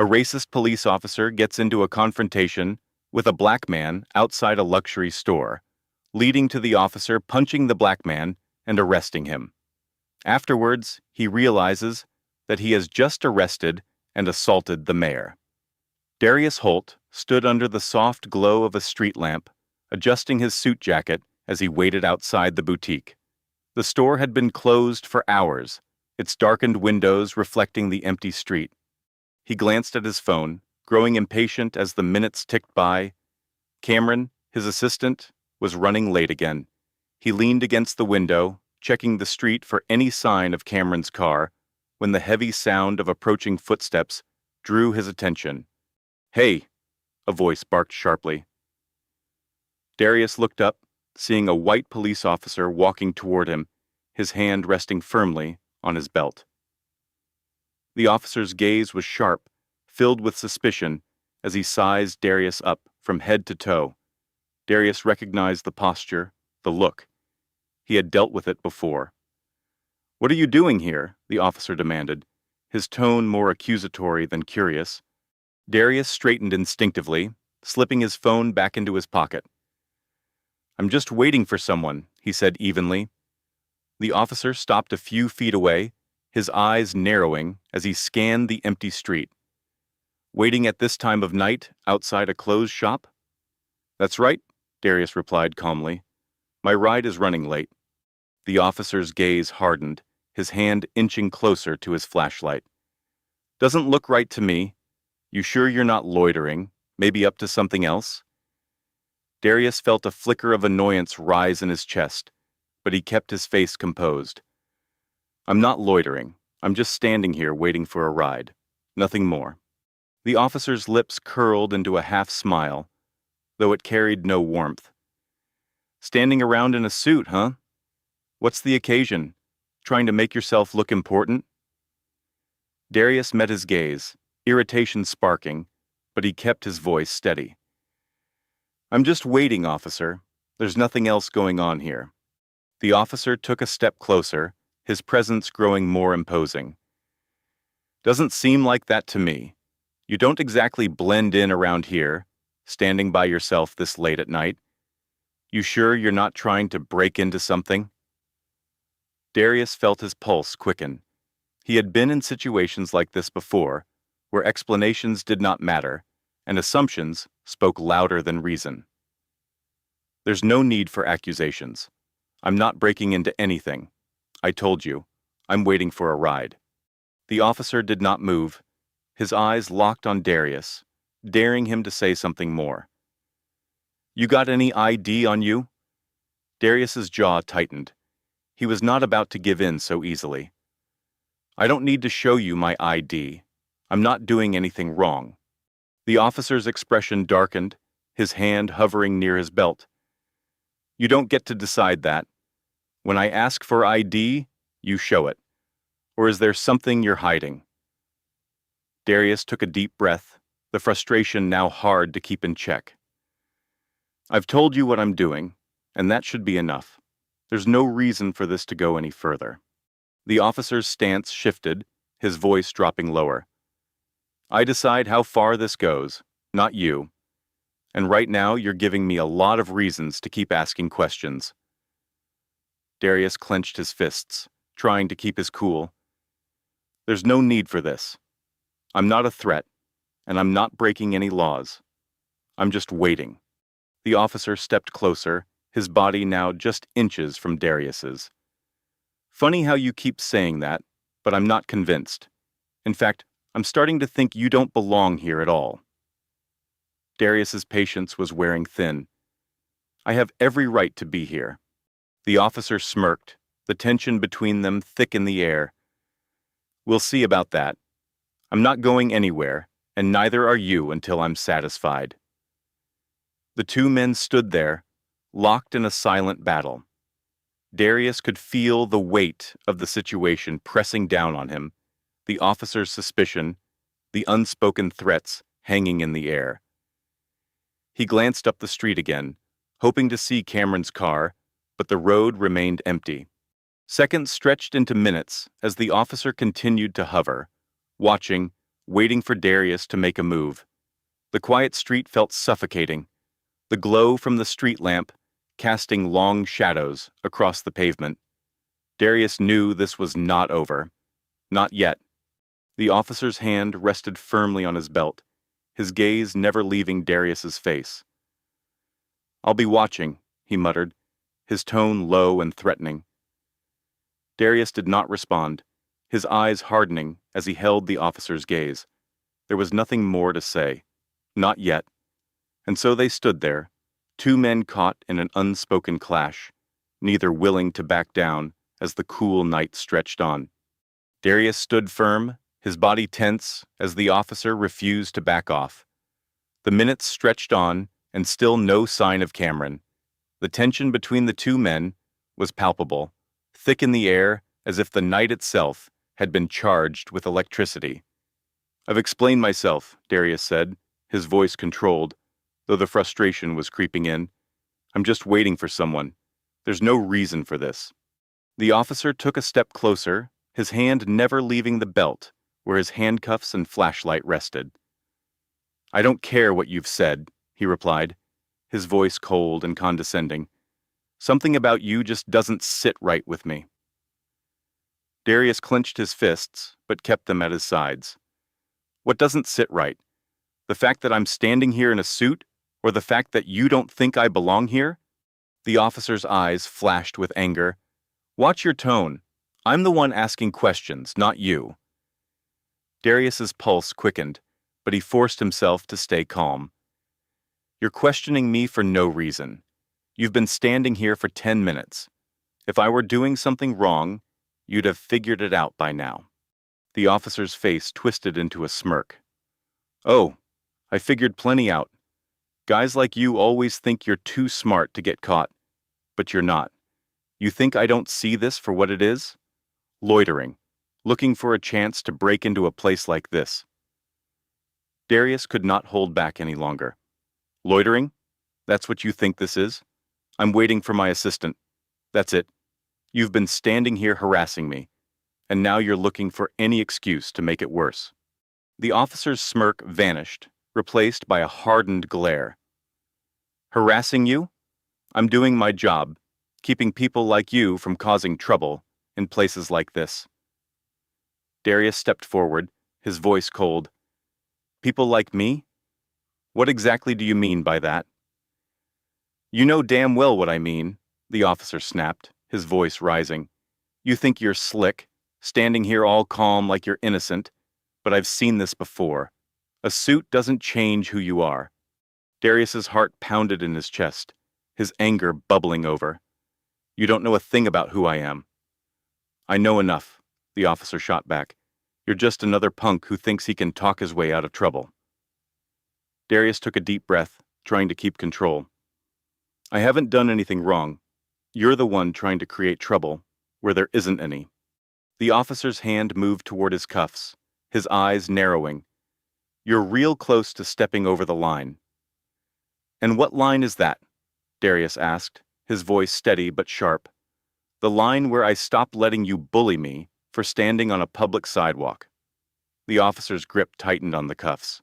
A racist police officer gets into a confrontation with a black man outside a luxury store, leading to the officer punching the black man and arresting him. Afterwards, he realizes that he has just arrested and assaulted the mayor. Darius Holt stood under the soft glow of a street lamp, adjusting his suit jacket as he waited outside the boutique. The store had been closed for hours, its darkened windows reflecting the empty street. He glanced at his phone, growing impatient as the minutes ticked by. Cameron, his assistant, was running late again. He leaned against the window, checking the street for any sign of Cameron's car, when the heavy sound of approaching footsteps drew his attention. "Hey!" a voice barked sharply. Darius looked up, seeing a white police officer walking toward him, his hand resting firmly on his belt. The officer's gaze was sharp, filled with suspicion, as he sized Darius up from head to toe. Darius recognized the posture, the look. He had dealt with it before. "What are you doing here?" the officer demanded, his tone more accusatory than curious. Darius straightened instinctively, slipping his phone back into his pocket. "I'm just waiting for someone," he said evenly. The officer stopped a few feet away, his eyes narrowing as he scanned the empty street. "Waiting at this time of night outside a closed shop?" "That's right," Darius replied calmly. "My ride is running late." The officer's gaze hardened, his hand inching closer to his flashlight. "Doesn't look right to me. You sure you're not loitering? Maybe up to something else?" Darius felt a flicker of annoyance rise in his chest, but he kept his face composed. "I'm not loitering. I'm just standing here waiting for a ride. Nothing more." The officer's lips curled into a half-smile, though it carried no warmth. "Standing around in a suit, huh? What's the occasion? Trying to make yourself look important?" Darius met his gaze, irritation sparking, but he kept his voice steady. "I'm just waiting, officer. There's nothing else going on here." The officer took a step closer, his presence growing more imposing. "Doesn't seem like that to me. You don't exactly blend in around here, standing by yourself this late at night. You sure you're not trying to break into something?" Darius felt his pulse quicken. He had been in situations like this before, where explanations did not matter, and assumptions spoke louder than reason. "There's no need for accusations. I'm not breaking into anything. I told you, I'm waiting for a ride." The officer did not move, his eyes locked on Darius, daring him to say something more. "You got any ID on you?" Darius's jaw tightened. He was not about to give in so easily. "I don't need to show you my ID. I'm not doing anything wrong." The officer's expression darkened, his hand hovering near his belt. "You don't get to decide that. When I ask for ID, you show it. Or is there something you're hiding?" Darius took a deep breath, the frustration now hard to keep in check. "I've told you what I'm doing, and that should be enough. There's no reason for this to go any further." The officer's stance shifted, his voice dropping lower. "I decide how far this goes, not you. And right now you're giving me a lot of reasons to keep asking questions." Darius clenched his fists, trying to keep his cool. "There's no need for this. I'm not a threat, and I'm not breaking any laws. I'm just waiting." The officer stepped closer, his body now just inches from Darius's. "Funny how you keep saying that, but I'm not convinced. In fact, I'm starting to think you don't belong here at all." Darius's patience was wearing thin. "I have every right to be here." The officer smirked, the tension between them thick in the air. "We'll see about that. I'm not going anywhere, and neither are you until I'm satisfied." The two men stood there, locked in a silent battle. Darius could feel the weight of the situation pressing down on him, the officer's suspicion, the unspoken threats hanging in the air. He glanced up the street again, hoping to see Cameron's car, but the road remained empty. Seconds stretched into minutes as the officer continued to hover, watching, waiting for Darius to make a move. The quiet street felt suffocating, the glow from the street lamp casting long shadows across the pavement. Darius knew this was not over. Not yet. The officer's hand rested firmly on his belt, his gaze never leaving Darius's face. "I'll be watching," he muttered, his tone low and threatening. Darius did not respond, his eyes hardening as he held the officer's gaze. There was nothing more to say. Not yet. And so they stood there, two men caught in an unspoken clash, neither willing to back down as the cool night stretched on. Darius stood firm, his body tense as the officer refused to back off. The minutes stretched on, and still no sign of Cameron. The tension between the two men was palpable, thick in the air as if the night itself had been charged with electricity. "I've explained myself," Darius said, his voice controlled, though the frustration was creeping in. "I'm just waiting for someone. There's no reason for this." The officer took a step closer, his hand never leaving the belt where his handcuffs and flashlight rested. "I don't care what you've said," he replied, his voice cold and condescending. "Something about you just doesn't sit right with me." Darius clenched his fists, but kept them at his sides. "What doesn't sit right? The fact that I'm standing here in a suit, or the fact that you don't think I belong here?" The officer's eyes flashed with anger. "Watch your tone. I'm the one asking questions, not you." Darius's pulse quickened, but he forced himself to stay calm. "You're questioning me for no reason. You've been standing here for 10 minutes. If I were doing something wrong, you'd have figured it out by now." The officer's face twisted into a smirk. "Oh, I figured plenty out. Guys like you always think you're too smart to get caught, but you're not. You think I don't see this for what it is? Loitering, looking for a chance to break into a place like this." Darius could not hold back any longer. "Loitering? That's what you think this is? I'm waiting for my assistant. That's it. You've been standing here harassing me, and now you're looking for any excuse to make it worse." The officer's smirk vanished, replaced by a hardened glare. "Harassing you? I'm doing my job, keeping people like you from causing trouble in places like this." Darius stepped forward, his voice cold. "People like me? What exactly do you mean by that?" "You know damn well what I mean," the officer snapped, his voice rising. "You think you're slick, standing here all calm like you're innocent, but I've seen this before. A suit doesn't change who you are." Darius's heart pounded in his chest, his anger bubbling over. "You don't know a thing about who I am." "I know enough," the officer shot back. "You're just another punk who thinks he can talk his way out of trouble." Darius took a deep breath, trying to keep control. "I haven't done anything wrong. You're the one trying to create trouble where there isn't any." The officer's hand moved toward his cuffs, his eyes narrowing. "You're real close to stepping over the line." "And what line is that?" Darius asked, his voice steady but sharp. "The line where I stop letting you bully me for standing on a public sidewalk." The officer's grip tightened on the cuffs.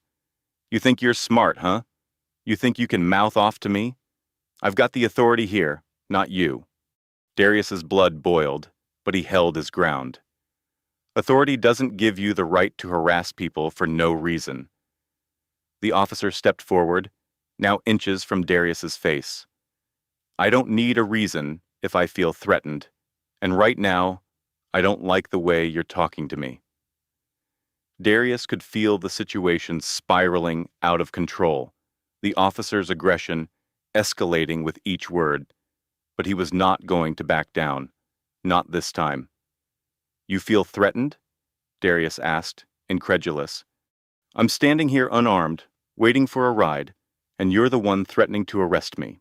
"You think you're smart, huh? You think you can mouth off to me? I've got the authority here, not you." Darius's blood boiled, but he held his ground. "Authority doesn't give you the right to harass people for no reason." The officer stepped forward, now inches from Darius's face. "I don't need a reason if I feel threatened, and right now, I don't like the way you're talking to me." Darius could feel the situation spiraling out of control, the officer's aggression escalating with each word, but he was not going to back down, not this time. "You feel threatened?" Darius asked, incredulous. "I'm standing here unarmed, waiting for a ride, and you're the one threatening to arrest me.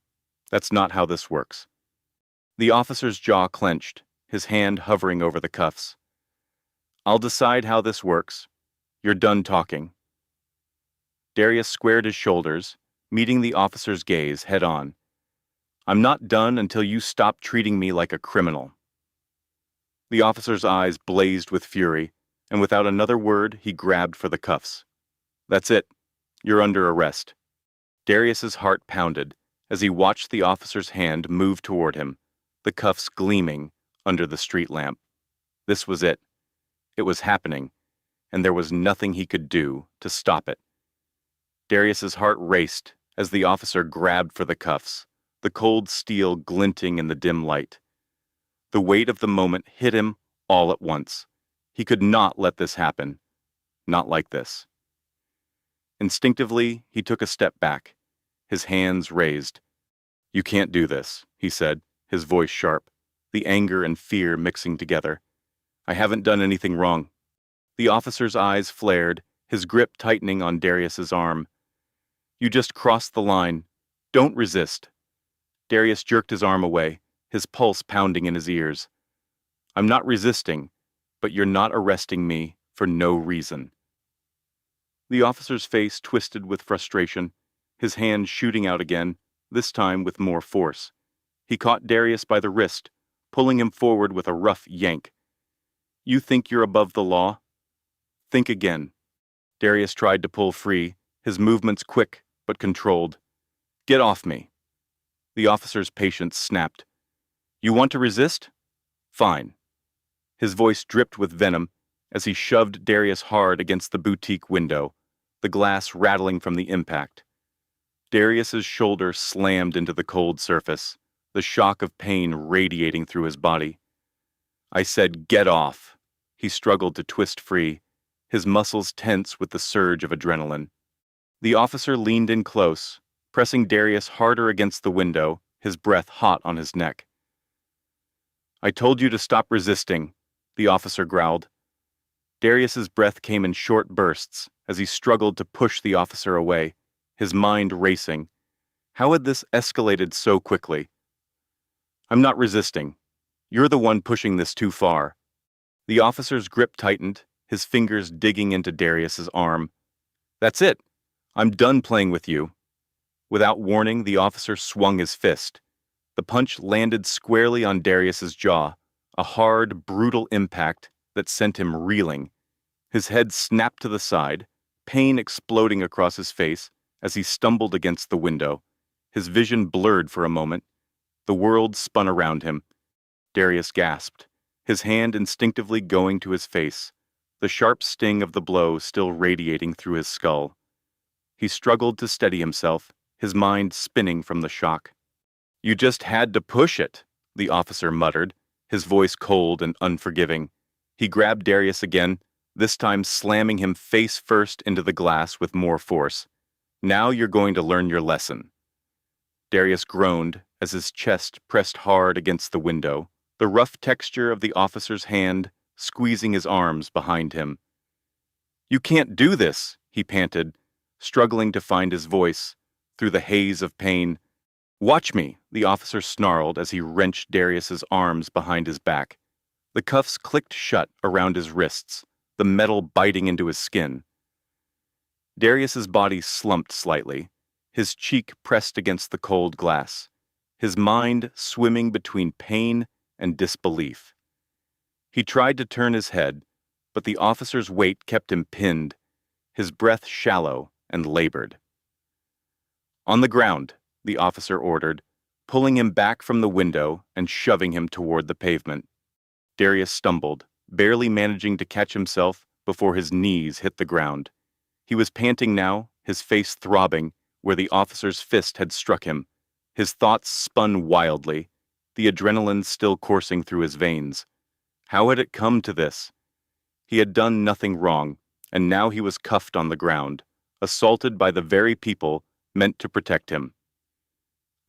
That's not how this works." The officer's jaw clenched, his hand hovering over the cuffs. "I'll decide how this works. You're done talking." Darius squared his shoulders, meeting the officer's gaze head-on. "I'm not done until you stop treating me like a criminal." The officer's eyes blazed with fury, and without another word, he grabbed for the cuffs. "That's it. You're under arrest." Darius's heart pounded as he watched the officer's hand move toward him, the cuffs gleaming under the street lamp. This was it. It was happening, and there was nothing he could do to stop it. Darius's heart raced as the officer grabbed for the cuffs, the cold steel glinting in the dim light. The weight of the moment hit him all at once. He could not let this happen. Not like this. Instinctively, he took a step back, his hands raised. "You can't do this," he said, his voice sharp, the anger and fear mixing together. "I haven't done anything wrong." The officer's eyes flared, his grip tightening on Darius's arm. "You just crossed the line. Don't resist." Darius jerked his arm away, his pulse pounding in his ears. "I'm not resisting, but you're not arresting me for no reason." The officer's face twisted with frustration, his hand shooting out again, this time with more force. He caught Darius by the wrist, pulling him forward with a rough yank. "You think you're above the law? Think again." Darius tried to pull free, his movements quick but controlled. "Get off me." The officer's patience snapped. "You want to resist? Fine." His voice dripped with venom as he shoved Darius hard against the boutique window, the glass rattling from the impact. Darius's shoulder slammed into the cold surface, the shock of pain radiating through his body. "I said get off." He struggled to twist free, his muscles tense with the surge of adrenaline. The officer leaned in close, pressing Darius harder against the window, his breath hot on his neck. "I told you to stop resisting," the officer growled. Darius's breath came in short bursts as he struggled to push the officer away, his mind racing. How had this escalated so quickly? "I'm not resisting. You're the one pushing this too far." The officer's grip tightened, his fingers digging into Darius's arm. "That's it. I'm done playing with you." Without warning, the officer swung his fist. The punch landed squarely on Darius's jaw, a hard, brutal impact that sent him reeling. His head snapped to the side, pain exploding across his face as he stumbled against the window. His vision blurred for a moment. The world spun around him. Darius gasped, his hand instinctively going to his face, the sharp sting of the blow still radiating through his skull. He struggled to steady himself, his mind spinning from the shock. "You just had to push it," the officer muttered, his voice cold and unforgiving. He grabbed Darius again, this time slamming him face first into the glass with more force. "Now you're going to learn your lesson." Darius groaned as his chest pressed hard against the window, the rough texture of the officer's hand squeezing his arms behind him. "You can't do this," he panted, struggling to find his voice through the haze of pain. "Watch me," the officer snarled as he wrenched Darius's arms behind his back. The cuffs clicked shut around his wrists, the metal biting into his skin. Darius's body slumped slightly, his cheek pressed against the cold glass, his mind swimming between pain and disbelief. He tried to turn his head, but the officer's weight kept him pinned, his breath shallow and labored. "On the ground," the officer ordered, pulling him back from the window and shoving him toward the pavement. Darius stumbled, barely managing to catch himself before his knees hit the ground. He was panting now, his face throbbing where the officer's fist had struck him. His thoughts spun wildly, the adrenaline still coursing through his veins. How had it come to this? He had done nothing wrong, and now he was cuffed on the ground, assaulted by the very people meant to protect him.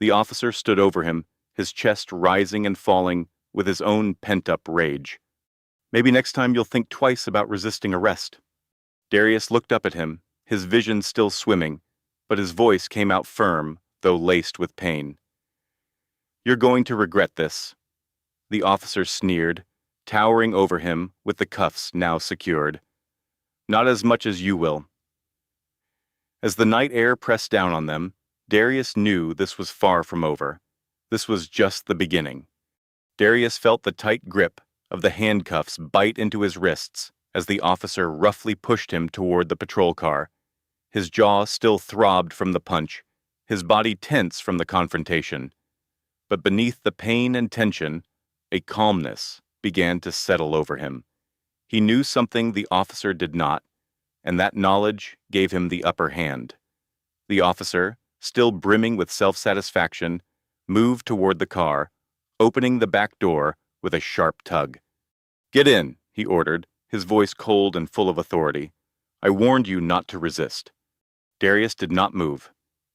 The officer stood over him, his chest rising and falling with his own pent-up rage. "Maybe next time you'll think twice about resisting arrest." Darius looked up at him, his vision still swimming, but his voice came out firm, though laced with pain. "You're going to regret this." The officer sneered, towering over him with the cuffs now secured. "Not as much as you will." As the night air pressed down on them, Darius knew this was far from over. This was just the beginning. Darius felt the tight grip of the handcuffs bite into his wrists as the officer roughly pushed him toward the patrol car. His jaw still throbbed from the punch, his body tense from the confrontation. But beneath the pain and tension, a calmness began to settle over him. He knew something the officer did not, and that knowledge gave him the upper hand. The officer, still brimming with self-satisfaction, moved toward the car, opening the back door with a sharp tug. "Get in," he ordered, his voice cold and full of authority. "I warned you not to resist." Darius did not move.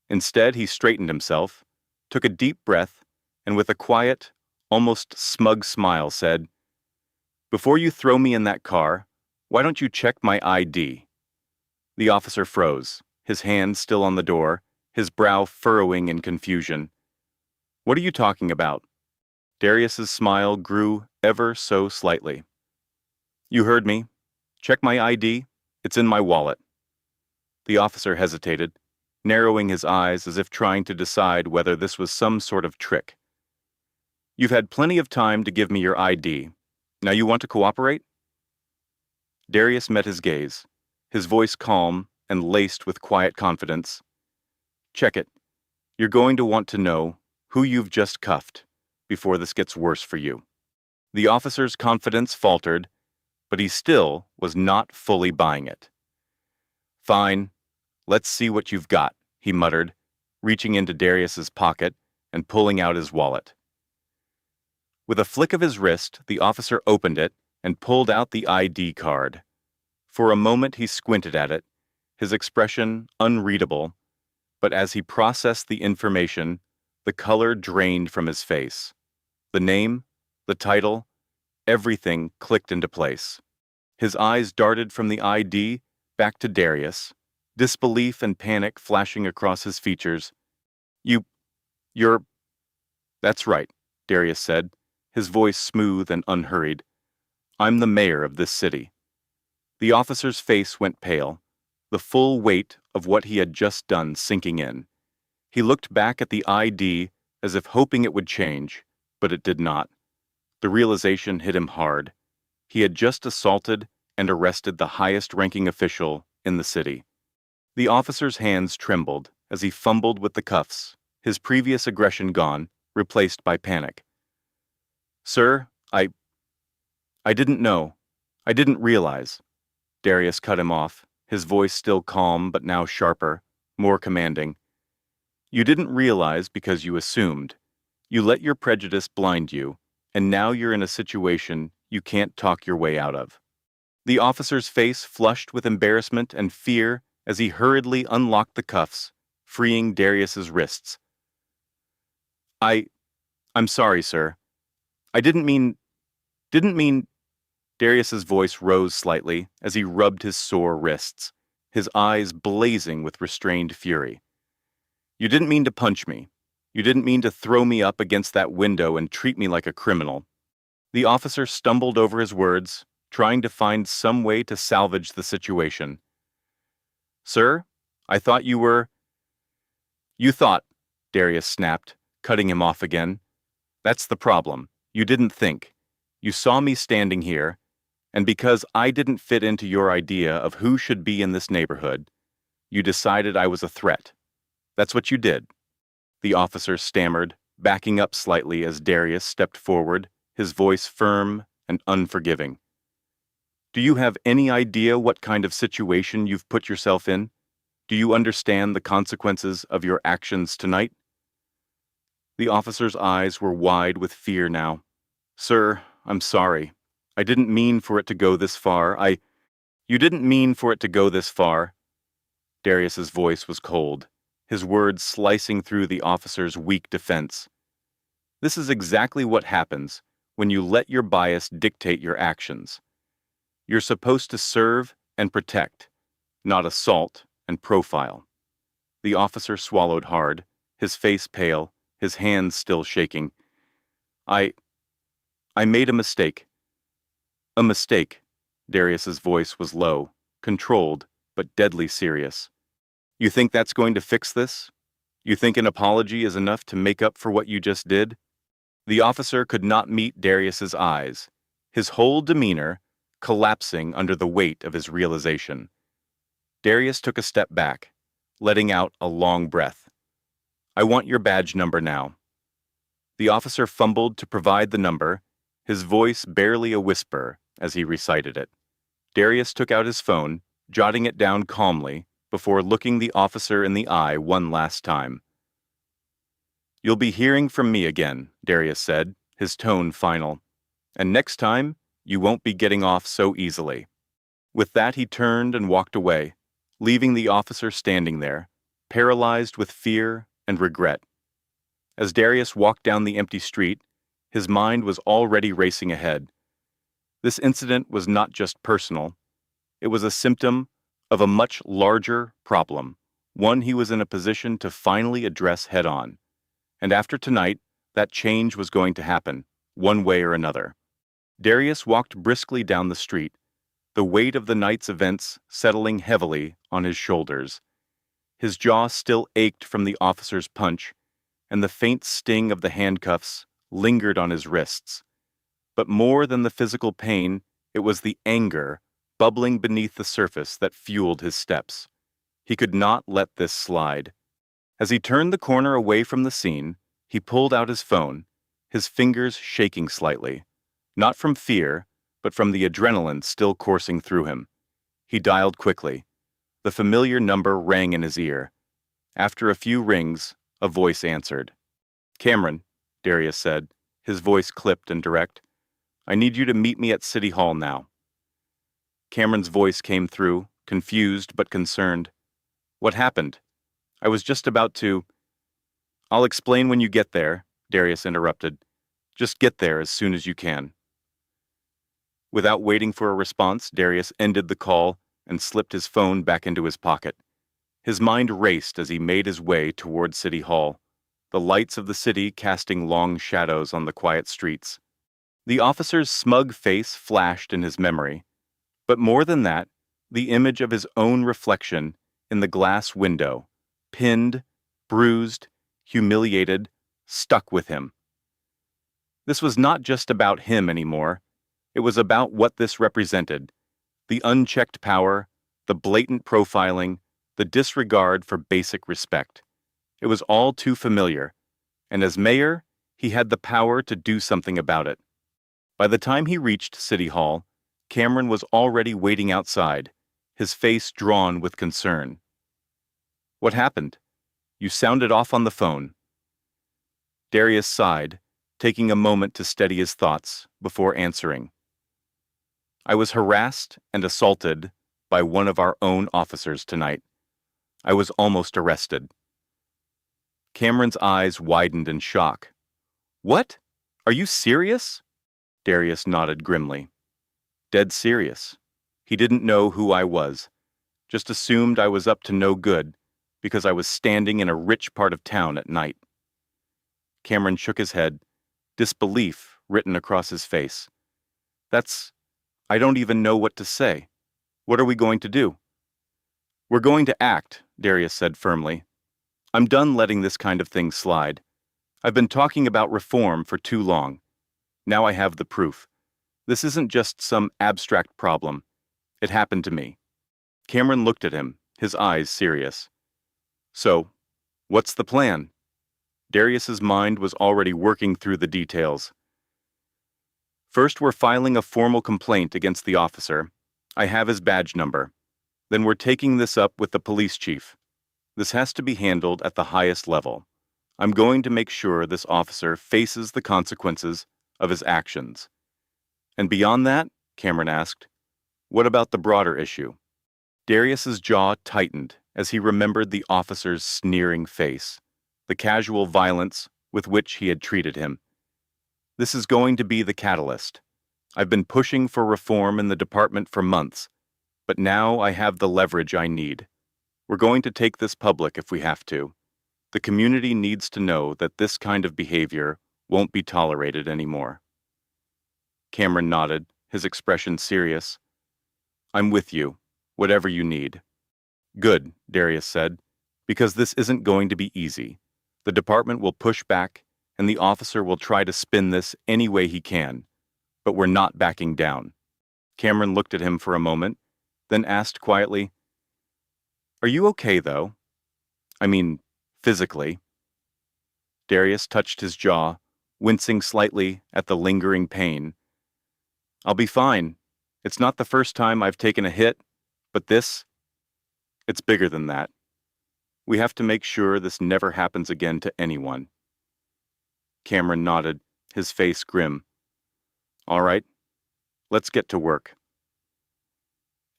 Instead, he straightened himself, took a deep breath, and with a quiet, almost smug smile said, "Before you throw me in that car, why don't you check my ID?" The officer froze, his hand still on the door, his brow furrowing in confusion. "What are you talking about?" Darius's smile grew ever so slightly. "You heard me. Check my ID. It's in my wallet." The officer hesitated, narrowing his eyes as if trying to decide whether this was some sort of trick. "You've had plenty of time to give me your ID. Now you want to cooperate?" Darius met his gaze, his voice calm and laced with quiet confidence. "Check it. You're going to want to know who you've just cuffed before this gets worse for you." The officer's confidence faltered, but he still was not fully buying it. "Fine. Let's see what you've got," he muttered, reaching into Darius's pocket and pulling out his wallet. With a flick of his wrist, the officer opened it and pulled out the ID card. For a moment he squinted at it, his expression unreadable, but as he processed the information, the color drained from his face. The name, the title, everything clicked into place. His eyes darted from the ID back to Darius, disbelief and panic flashing across his features. You're... "That's right," Darius said, his voice smooth and unhurried. "I'm the mayor of this city." The officer's face went pale, the full weight of what he had just done sinking in. He looked back at the ID as if hoping it would change, but it did not. The realization hit him hard. He had just assaulted and arrested the highest-ranking official in the city. The officer's hands trembled as he fumbled with the cuffs, his previous aggression gone, replaced by panic. "Sir, I didn't know. I didn't realize." Darius cut him off, his voice still calm but now sharper, more commanding. "You didn't realize because you assumed. You let your prejudice blind you, and now you're in a situation you can't talk your way out of." The officer's face flushed with embarrassment and fear as he hurriedly unlocked the cuffs, freeing Darius's wrists. I'm sorry, sir. I didn't mean... Darius's voice rose slightly as he rubbed his sore wrists, his eyes blazing with restrained fury. "You didn't mean to punch me. You didn't mean to throw me up against that window and treat me like a criminal." The officer stumbled over his words, trying to find some way to salvage the situation. "Sir, I thought you were..." "You thought," Darius snapped, cutting him off again. "That's the problem. You didn't think. You saw me standing here, and because I didn't fit into your idea of who should be in this neighborhood, you decided I was a threat. That's what you did." The officer stammered, backing up slightly as Darius stepped forward, his voice firm and unforgiving. "Do you have any idea what kind of situation you've put yourself in? Do you understand the consequences of your actions tonight?" The officer's eyes were wide with fear now. "Sir, I'm sorry. I didn't mean for it to go this far. You didn't mean for it to go this far." Darius's voice was cold, his words slicing through the officer's weak defense. "This is exactly what happens when you let your bias dictate your actions. You're supposed to serve and protect, not assault and profile." The officer swallowed hard, his face pale, his hands still shaking. I made a mistake." "A mistake." Darius's voice was low, controlled, but deadly serious. "You think that's going to fix this? You think an apology is enough to make up for what you just did?" The officer could not meet Darius's eyes. His whole demeanor, collapsing under the weight of his realization. Darius took a step back, letting out a long breath. "I want your badge number now." The officer fumbled to provide the number, his voice barely a whisper as he recited it. Darius took out his phone, jotting it down calmly before looking the officer in the eye one last time. "You'll be hearing from me again," Darius said, his tone final. "And next time, you won't be getting off so easily." With that, he turned and walked away, leaving the officer standing there, paralyzed with fear and regret. As Darius walked down the empty street, his mind was already racing ahead. This incident was not just personal. It was a symptom of a much larger problem, one he was in a position to finally address head-on. And after tonight, that change was going to happen, one way or another. Darius walked briskly down the street, the weight of the night's events settling heavily on his shoulders. His jaw still ached from the officer's punch, and the faint sting of the handcuffs lingered on his wrists. But more than the physical pain, it was the anger bubbling beneath the surface that fueled his steps. He could not let this slide. As he turned the corner away from the scene, he pulled out his phone, his fingers shaking slightly, not from fear, but from the adrenaline still coursing through him. He dialed quickly. The familiar number rang in his ear. After a few rings, a voice answered. "Cameron," Darius said, his voice clipped and direct. "I need you to meet me at City Hall now." Cameron's voice came through, confused but concerned. "What happened? I was just about to—" "I'll explain when you get there," Darius interrupted. "Just get there as soon as you can." Without waiting for a response, Darius ended the call and slipped his phone back into his pocket. His mind raced as he made his way toward City Hall, the lights of the city casting long shadows on the quiet streets. The officer's smug face flashed in his memory, but more than that, the image of his own reflection in the glass window, pinned, bruised, humiliated, stuck with him. This was not just about him anymore. It was about what this represented: the unchecked power, the blatant profiling, the disregard for basic respect. It was all too familiar, and as mayor, he had the power to do something about it. By the time he reached City Hall, Cameron was already waiting outside, his face drawn with concern. "What happened? You sounded off on the phone." Darius sighed, taking a moment to steady his thoughts before answering. "I was harassed and assaulted by one of our own officers tonight. I was almost arrested." Cameron's eyes widened in shock. "What? Are you serious?" Darius nodded grimly. "Dead serious. He didn't know who I was. Just assumed I was up to no good because I was standing in a rich part of town at night." Cameron shook his head, disbelief written across his face. I don't even know what to say. What are we going to do?" "We're going to act," Darius said firmly. "I'm done letting this kind of thing slide. I've been talking about reform for too long. Now I have the proof. This isn't just some abstract problem. It happened to me." Cameron looked at him, his eyes serious. "So, what's the plan?" Darius's mind was already working through the details. "First, we're filing a formal complaint against the officer. I have his badge number. Then we're taking this up with the police chief. This has to be handled at the highest level. I'm going to make sure this officer faces the consequences of his actions." "And beyond that?" Cameron asked. "What about the broader issue?" Darius's jaw tightened as he remembered the officer's sneering face, the casual violence with which he had treated him. "This is going to be the catalyst. I've been pushing for reform in the department for months, but now I have the leverage I need. We're going to take this public if we have to. The community needs to know that this kind of behavior won't be tolerated anymore." Cameron nodded, his expression serious. "I'm with you, whatever you need." "Good," Darius said, "because this isn't going to be easy. The department will push back, and the officer will try to spin this any way he can. But we're not backing down." Cameron looked at him for a moment, then asked quietly, "Are you okay, though? I mean, physically?" Darius touched his jaw, wincing slightly at the lingering pain. "I'll be fine. It's not the first time I've taken a hit, but it's bigger than that. We have to make sure this never happens again to anyone." Cameron nodded, his face grim. "All right, let's get to work."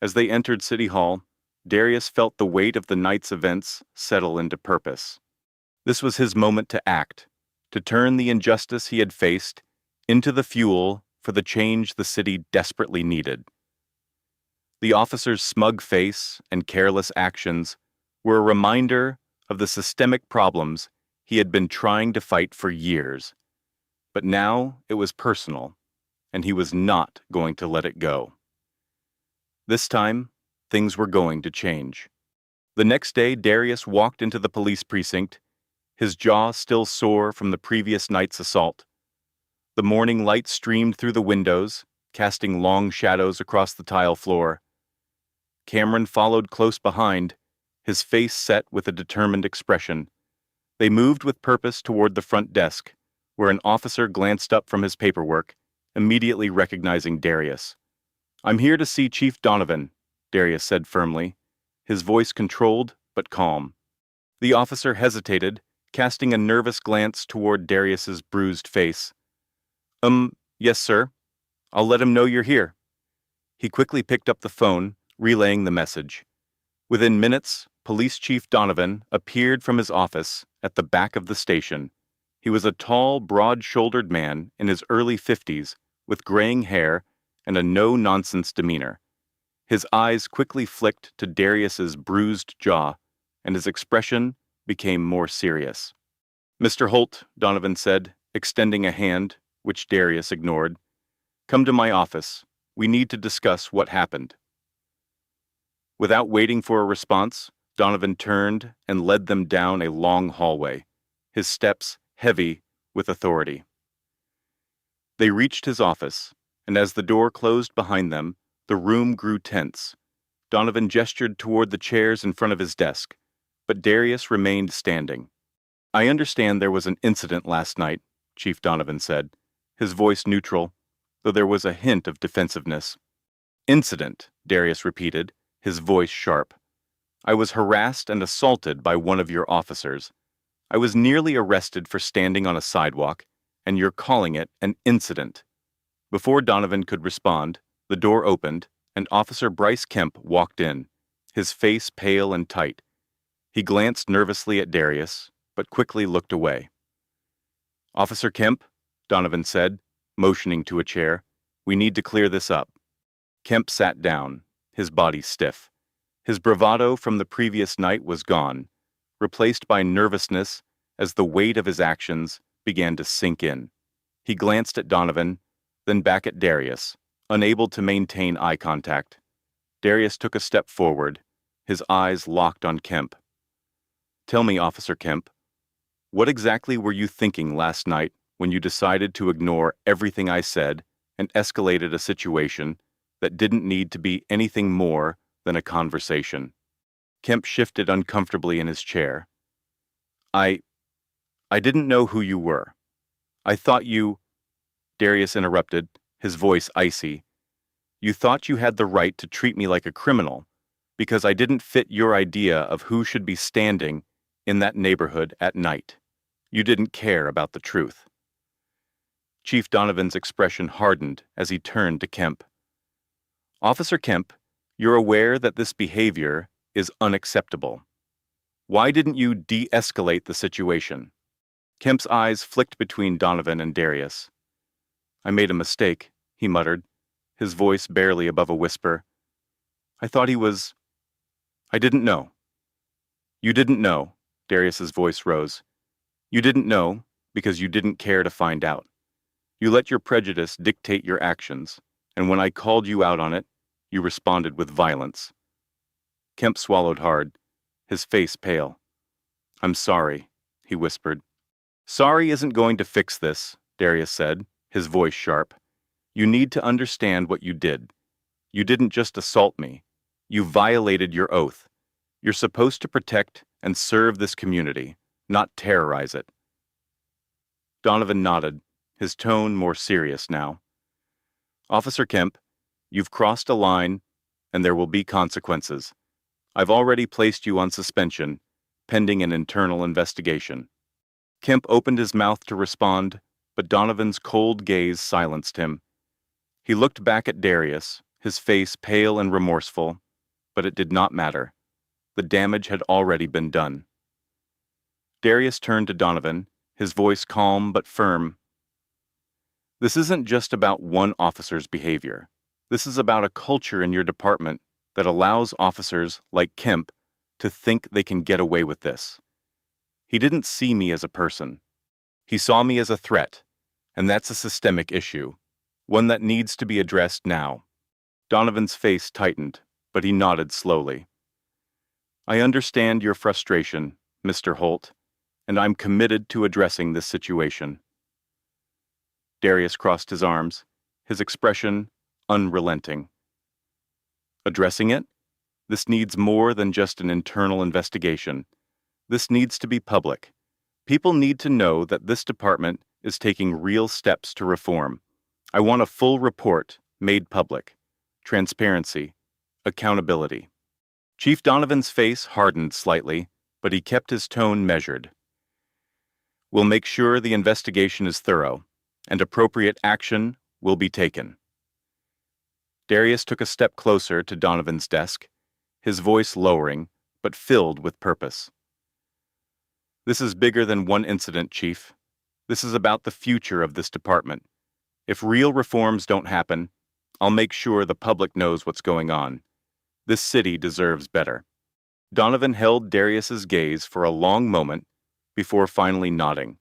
As they entered City Hall, Darius felt the weight of the night's events settle into purpose. This was his moment to act, to turn the injustice he had faced into the fuel for the change the city desperately needed. The officer's smug face and careless actions were a reminder of the systemic problems he had been trying to fight for years. But now it was personal, and he was not going to let it go. This time, things were going to change. The next day, Darius walked into the police precinct, his jaw still sore from the previous night's assault. The morning light streamed through the windows, casting long shadows across the tile floor. Cameron followed close behind, his face set with a determined expression. They moved with purpose toward the front desk, where an officer glanced up from his paperwork, immediately recognizing Darius. "I'm here to see Chief Donovan," Darius said firmly, his voice controlled but calm. The officer hesitated, casting a nervous glance toward Darius's bruised face. Yes, sir. I'll let him know you're here." He quickly picked up the phone, relaying the message. Within minutes, Police Chief Donovan appeared from his office at the back of the station. He was a tall, broad-shouldered man in his early 50s, with graying hair and a no-nonsense demeanor. His eyes quickly flicked to Darius's bruised jaw, and his expression became more serious. "Mr. Holt," Donovan said, extending a hand, which Darius ignored. "Come to my office. We need to discuss what happened." Without waiting for a response, Donovan turned and led them down a long hallway, his steps heavy with authority. They reached his office, and as the door closed behind them, the room grew tense. Donovan gestured toward the chairs in front of his desk, but Darius remained standing. "I understand there was an incident last night," Chief Donovan said, his voice neutral, though there was a hint of defensiveness. "Incident," Darius repeated, his voice sharp. "I was harassed and assaulted by one of your officers. I was nearly arrested for standing on a sidewalk, and you're calling it an incident." Before Donovan could respond, the door opened, and Officer Bryce Kemp walked in, his face pale and tight. He glanced nervously at Darius, but quickly looked away. "Officer Kemp," Donovan said, motioning to a chair, "we need to clear this up." Kemp sat down, his body stiff. His bravado from the previous night was gone, replaced by nervousness as the weight of his actions began to sink in. He glanced at Donovan, then back at Darius, unable to maintain eye contact. Darius took a step forward, his eyes locked on Kemp. "Tell me, Officer Kemp, what exactly were you thinking last night when you decided to ignore everything I said and escalated a situation that didn't need to be anything more than a conversation?" Kemp shifted uncomfortably in his chair. I didn't know who you were. I thought you—" Darius interrupted, his voice icy. "You thought you had the right to treat me like a criminal because I didn't fit your idea of who should be standing in that neighborhood at night. You didn't care about the truth." Chief Donovan's expression hardened as he turned to Kemp. "Officer Kemp, you're aware that this behavior is unacceptable. Why didn't you de-escalate the situation?" Kemp's eyes flicked between Donovan and Darius. "I made a mistake," he muttered, his voice barely above a whisper. "I thought I didn't know." "You didn't know," Darius's voice rose. "You didn't know because you didn't care to find out. You let your prejudice dictate your actions, and when I called you out on it, you responded with violence." Kemp swallowed hard, his face pale. "I'm sorry," he whispered. "Sorry isn't going to fix this," Darius said, his voice sharp. "You need to understand what you did. You didn't just assault me. You violated your oath. You're supposed to protect and serve this community, not terrorize it. Donovan nodded, his tone more serious now. Officer Kemp, you've crossed a line, and there will be consequences. I've already placed you on suspension, pending an internal investigation. Kemp opened his mouth to respond, but Donovan's cold gaze silenced him. He looked back at Darius, his face pale and remorseful, but it did not matter. The damage had already been done. Darius turned to Donovan, his voice calm but firm. This isn't just about one officer's behavior. This is about a culture in your department that allows officers like Kemp to think they can get away with this. He didn't see me as a person. He saw me as a threat, and that's a systemic issue, one that needs to be addressed now. Donovan's face tightened, but he nodded slowly. I understand your frustration, Mr. Holt, and I'm committed to addressing this situation. Darius crossed his arms, his expression unrelenting. Addressing it? This needs more than just an internal investigation. This needs to be public. People need to know that this department is taking real steps to reform. I want a full report made public. Transparency. Accountability. Chief Donovan's face hardened slightly, but he kept his tone measured. We'll make sure the investigation is thorough, and appropriate action will be taken. Darius took a step closer to Donovan's desk, his voice lowering, but filled with purpose. This is bigger than one incident, Chief. This is about the future of this department. If real reforms don't happen, I'll make sure the public knows what's going on. This city deserves better. Donovan held Darius's gaze for a long moment before finally nodding.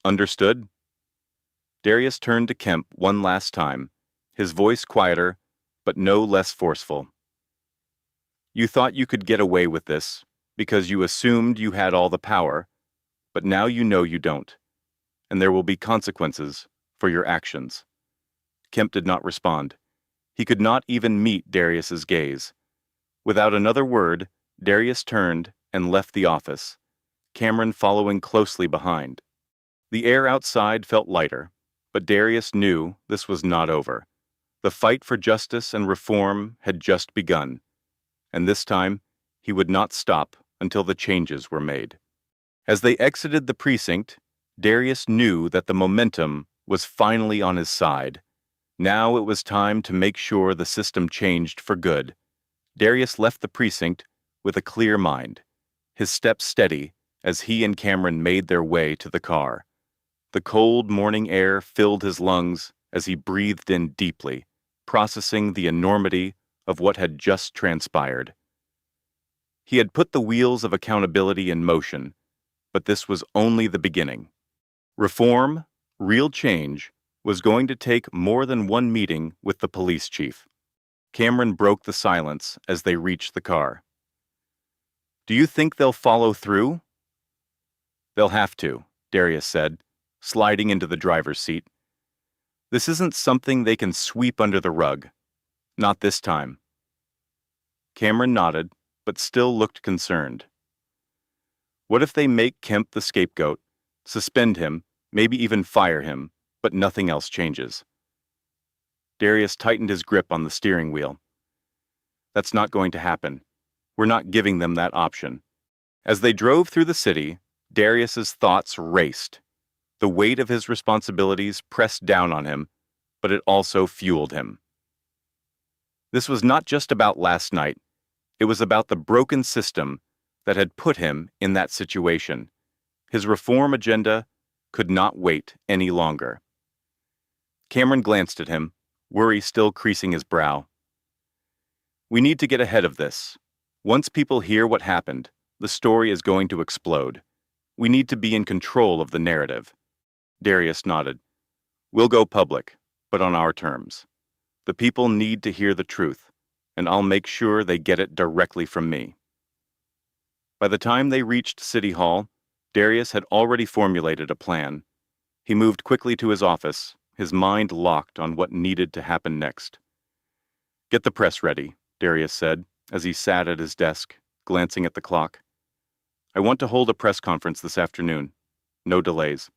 Understood? Darius turned to Kemp one last time, his voice quieter, but no less forceful. You thought you could get away with this because you assumed you had all the power, but now you know you don't, and there will be consequences for your actions. Kemp did not respond. He could not even meet Darius's gaze. Without another word, Darius turned and left the office, Cameron following closely behind. The air outside felt lighter, but Darius knew this was not over. The fight for justice and reform had just begun, and this time he would not stop until the changes were made. As they exited the precinct, Darius knew that the momentum was finally on his side. Now it was time to make sure the system changed for good. Darius left the precinct with a clear mind, his steps steady as he and Cameron made their way to the car. The cold morning air filled his lungs as he breathed in deeply, processing the enormity of what had just transpired. He had put the wheels of accountability in motion, but this was only the beginning. Reform, real change, was going to take more than one meeting with the police chief. Cameron broke the silence as they reached the car. Do you think they'll follow through? They'll have to, Darius said, sliding into the driver's seat. This isn't something they can sweep under the rug. Not this time. Cameron nodded, but still looked concerned. What if they make Kemp the scapegoat, suspend him, maybe even fire him, but nothing else changes? Darius tightened his grip on the steering wheel. That's not going to happen. We're not giving them that option. As they drove through the city, Darius's thoughts raced. The weight of his responsibilities pressed down on him, but it also fueled him. This was not just about last night. It was about the broken system that had put him in that situation. His reform agenda could not wait any longer. Cameron glanced at him, worry still creasing his brow. We need to get ahead of this. Once people hear what happened, the story is going to explode. We need to be in control of the narrative. Darius nodded. We'll go public, but on our terms. The people need to hear the truth, and I'll make sure they get it directly from me. By the time they reached City Hall, Darius had already formulated a plan. He moved quickly to his office, his mind locked on what needed to happen next. Get the press ready, Darius said, as he sat at his desk, glancing at the clock. I want to hold a press conference this afternoon. No delays.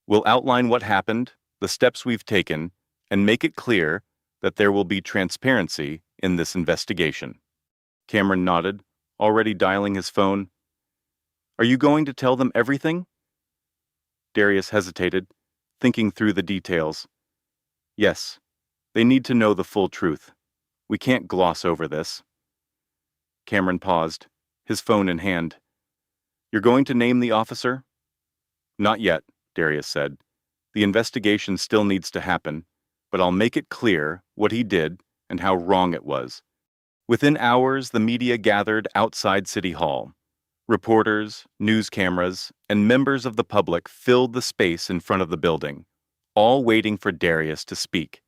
We'll outline what happened, the steps we've taken, and make it clear that there will be transparency in this investigation. Cameron nodded, already dialing his phone. Are you going to tell them everything? Darius hesitated, thinking through the details. Yes, they need to know the full truth. We can't gloss over this. Cameron paused, his phone in hand. You're going to name the officer? Not yet, Darius said. The investigation still needs to happen, but I'll make it clear what he did and how wrong it was. Within hours, the media gathered outside City Hall. Reporters, news cameras, and members of the public filled the space in front of the building, all waiting for Darius to speak.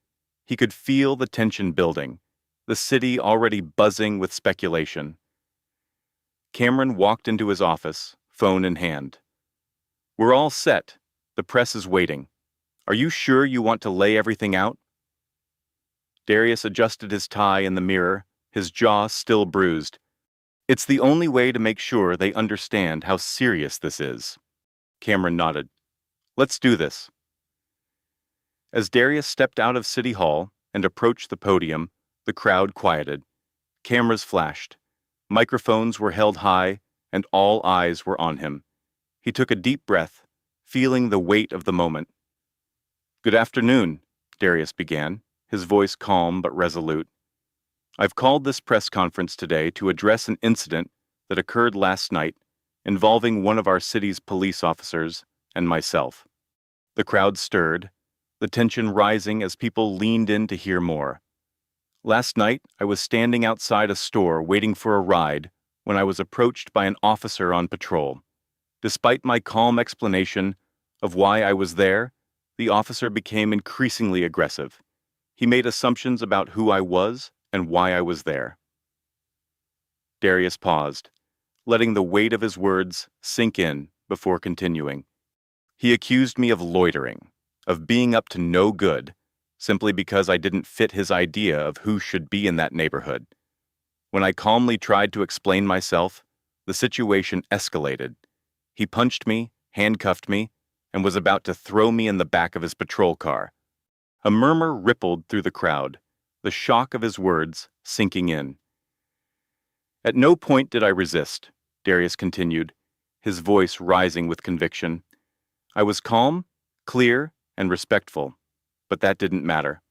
He could feel the tension building, the city already buzzing with speculation. Cameron walked into his office, phone in hand. We're all set. The press is waiting. Are you sure you want to lay everything out? Darius adjusted his tie in the mirror, his jaw still bruised. It's the only way to make sure they understand how serious this is. Cameron nodded. Let's do this. As Darius stepped out of City Hall and approached the podium, the crowd quieted. Cameras flashed. Microphones were held high, and all eyes were on him. He took a deep breath, feeling the weight of the moment. Good afternoon, Darius began, his voice calm but resolute. I've called this press conference today to address an incident that occurred last night involving one of our city's police officers and myself. The crowd stirred, the tension rising as people leaned in to hear more. Last night, I was standing outside a store waiting for a ride when I was approached by an officer on patrol. Despite my calm explanation of why I was there, the officer became increasingly aggressive. He made assumptions about who I was and why I was there. Darius paused, letting the weight of his words sink in before continuing. He accused me of loitering, of being up to no good, simply because I didn't fit his idea of who should be in that neighborhood. When I calmly tried to explain myself, the situation escalated. He punched me, handcuffed me, and was about to throw me in the back of his patrol car. A murmur rippled through the crowd, the shock of his words sinking in. At no point did I resist, Darius continued, his voice rising with conviction. I was calm, clear, and respectful, but that didn't matter.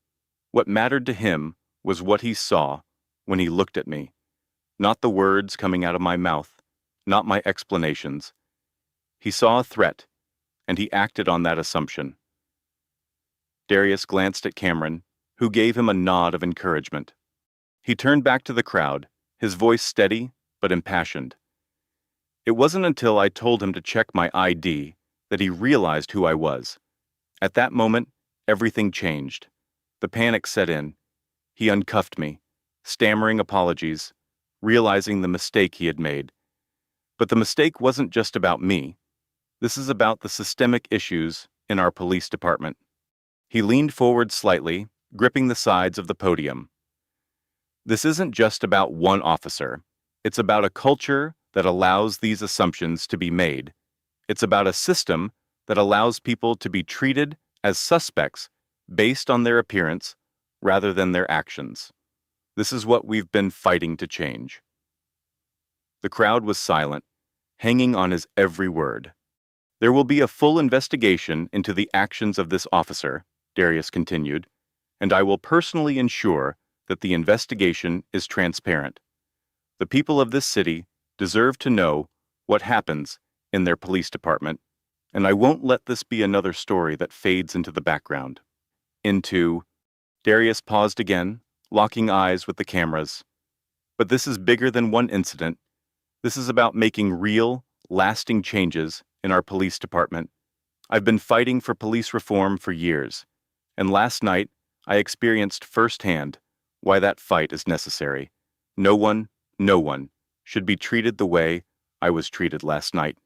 What mattered to him was what he saw when he looked at me, not the words coming out of my mouth, not my explanations. He saw a threat, and he acted on that assumption. Darius glanced at Cameron, who gave him a nod of encouragement. He turned back to the crowd, his voice steady but impassioned. It wasn't until I told him to check my ID that he realized who I was. At that moment, everything changed. The panic set in. He uncuffed me, stammering apologies, realizing the mistake he had made. But the mistake wasn't just about me. This is about the systemic issues in our police department. He leaned forward slightly, gripping the sides of the podium. This isn't just about one officer. It's about a culture that allows these assumptions to be made. It's about a system that allows people to be treated as suspects based on their appearance rather than their actions. This is what we've been fighting to change. The crowd was silent, hanging on his every word. There will be a full investigation into the actions of this officer, Darius continued, and I will personally ensure that the investigation is transparent. The people of this city deserve to know what happens in their police department, and I won't let this be another story that fades into the background. Darius paused again, locking eyes with the cameras. But this is bigger than one incident. This is about making real, lasting changes in our police department. I've been fighting for police reform for years, and last night I experienced firsthand why that fight is necessary. No one should be treated the way I was treated last night.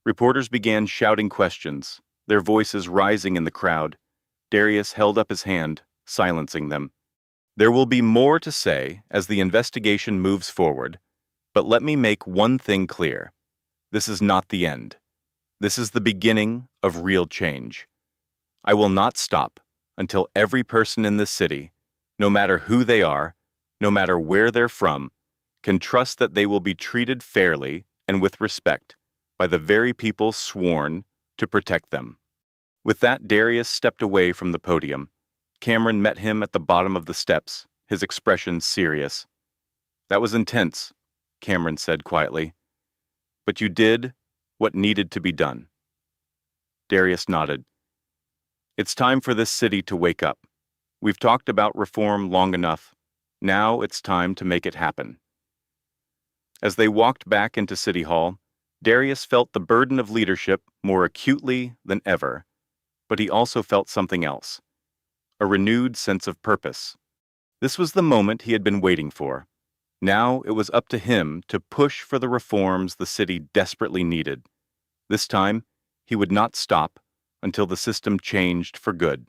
Reporters began shouting questions, their voices rising in the crowd. Darius held up his hand, silencing them. There will be more to say as the investigation moves forward, but let me make one thing clear. This is not the end. This is the beginning of real change. I will not stop until every person in this city, no matter who they are, no matter where they're from, can trust that they will be treated fairly and with respect by the very people sworn to protect them. With that, Darius stepped away from the podium. Cameron met him at the bottom of the steps, his expression serious. "That was intense," Cameron said quietly. "But you did what needed to be done." Darius nodded. "It's time for this city to wake up. We've talked about reform long enough. Now it's time to make it happen." As they walked back into City Hall, Darius felt the burden of leadership more acutely than ever, but he also felt something else, a renewed sense of purpose. This was the moment he had been waiting for. Now it was up to him to push for the reforms the city desperately needed. This time, he would not stop until the system changed for good.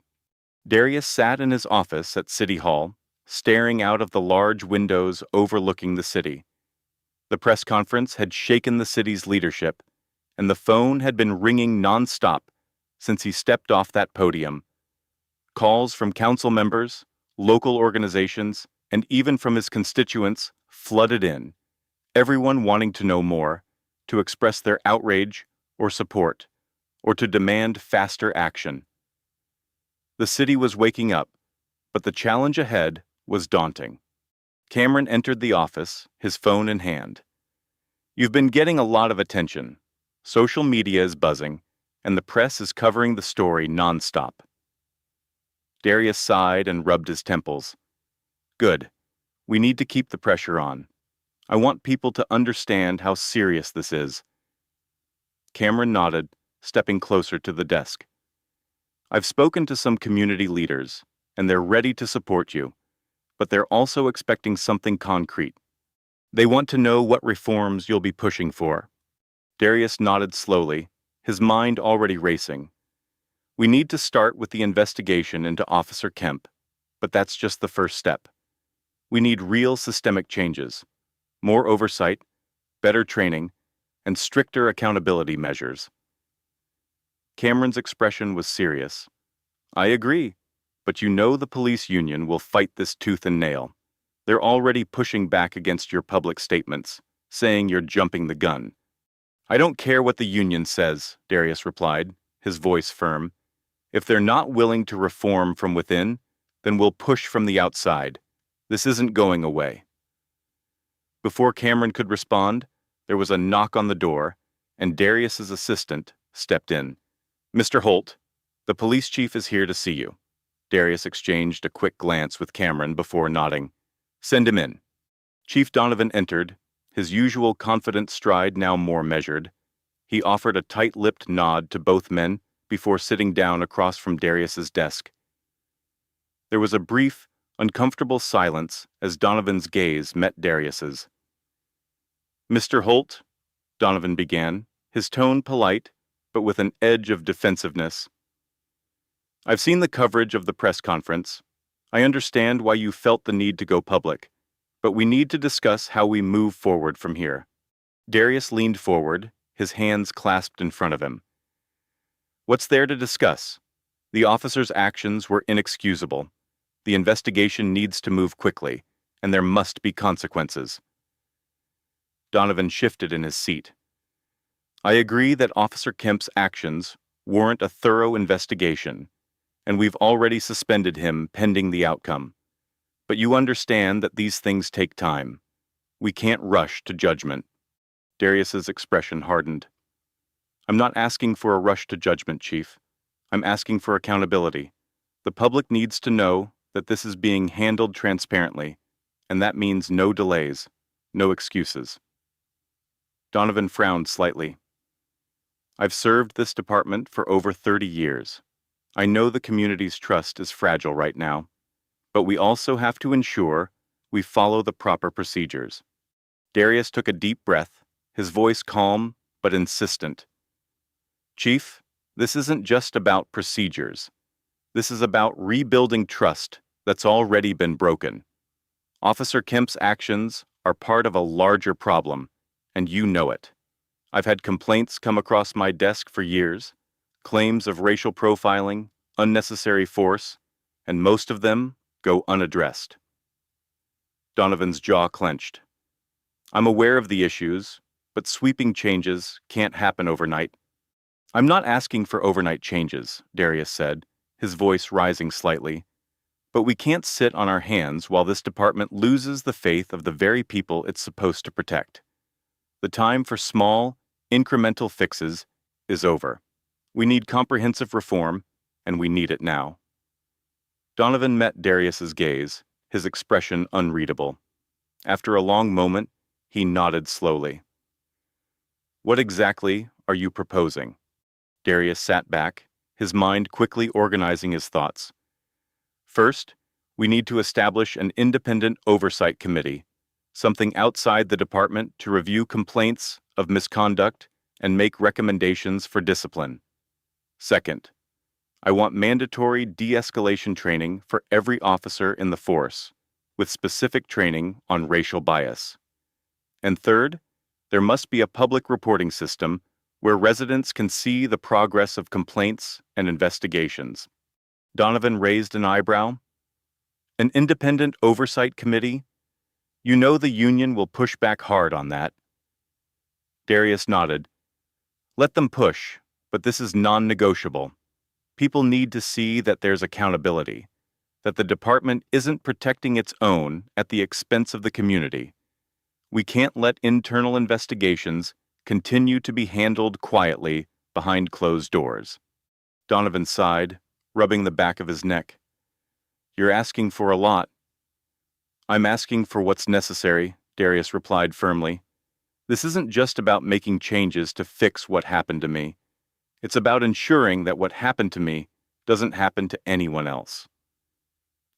Darius sat in his office at City Hall, staring out of the large windows overlooking the city. The press conference had shaken the city's leadership, and the phone had been ringing nonstop since he stepped off that podium. Calls from council members, local organizations, and even from his constituents flooded in, everyone wanting to know more, to express their outrage or support, or to demand faster action. The city was waking up, but the challenge ahead was daunting. Cameron entered the office, his phone in hand. "You've been getting a lot of attention. Social media is buzzing, and the press is covering the story nonstop." Darius sighed and rubbed his temples. "Good. We need to keep the pressure on. I want people to understand how serious this is." Cameron nodded, stepping closer to the desk. "I've spoken to some community leaders, and they're ready to support you, but they're also expecting something concrete. They want to know what reforms you'll be pushing for." Darius nodded slowly, his mind already racing. "We need to start with the investigation into Officer Kemp, but that's just the first step. We need real systemic changes, more oversight, better training, and stricter accountability measures." Cameron's expression was serious. "I agree, but you know the police union will fight this tooth and nail. They're already pushing back against your public statements, saying you're jumping the gun." "I don't care what the union says," Darius replied, his voice firm. "If they're not willing to reform from within, then we'll push from the outside. This isn't going away." Before Cameron could respond, there was a knock on the door, and Darius's assistant stepped in. "Mr. Holt, the police chief is here to see you." Darius exchanged a quick glance with Cameron before nodding. "Send him in." Chief Donovan entered, his usual confident stride now more measured. He offered a tight-lipped nod to both men before sitting down across from Darius's desk. There was a brief, uncomfortable silence as Donovan's gaze met Darius's. "Mr. Holt," Donovan began, his tone polite, but with an edge of defensiveness. "I've seen the coverage of the press conference. I understand why you felt the need to go public, but we need to discuss how we move forward from here." Darius leaned forward, his hands clasped in front of him. "What's there to discuss? The officer's actions were inexcusable. The investigation needs to move quickly, and there must be consequences." Donovan shifted in his seat. "I agree that Officer Kemp's actions warrant a thorough investigation, and we've already suspended him pending the outcome. But you understand that these things take time. We can't rush to judgment." Darius's expression hardened. "I'm not asking for a rush to judgment, Chief. I'm asking for accountability. The public needs to know that this is being handled transparently, and that means no delays, no excuses." Donovan frowned slightly. "I've served this department for over 30 years. I know the community's trust is fragile right now, but we also have to ensure we follow the proper procedures." Darius took a deep breath, his voice calm but insistent. "Chief, this isn't just about procedures. This is about rebuilding trust that's already been broken. Officer Kemp's actions are part of a larger problem, and you know it. I've had complaints come across my desk for years, claims of racial profiling, unnecessary force, and most of them go unaddressed. Donovan's jaw clenched. I'm aware of the issues, but sweeping changes can't happen overnight. I'm not asking for overnight changes, Darius said, his voice rising slightly. But we can't sit on our hands while this department loses the faith of the very people it's supposed to protect. The time for small, incremental fixes is over. We need comprehensive reform, and we need it now. Donovan met Darius's gaze, his expression unreadable. After a long moment, he nodded slowly. What exactly are you proposing? Darius sat back, his mind quickly organizing his thoughts. First, we need to establish an independent oversight committee, something outside the department to review complaints of misconduct and make recommendations for discipline. Second, I want mandatory de-escalation training for every officer in the force, with specific training on racial bias. And third, there must be a public reporting system where residents can see the progress of complaints and investigations. Donovan raised an eyebrow. An independent oversight committee? You know the union will push back hard on that. Darius nodded. Let them push, but this is non-negotiable. People need to see that there's accountability, that the department isn't protecting its own at the expense of the community. We can't let internal investigations continue to be handled quietly behind closed doors. Donovan sighed, rubbing the back of his neck. You're asking for a lot. I'm asking for what's necessary, Darius replied firmly. This isn't just about making changes to fix what happened to me. It's about ensuring that what happened to me doesn't happen to anyone else.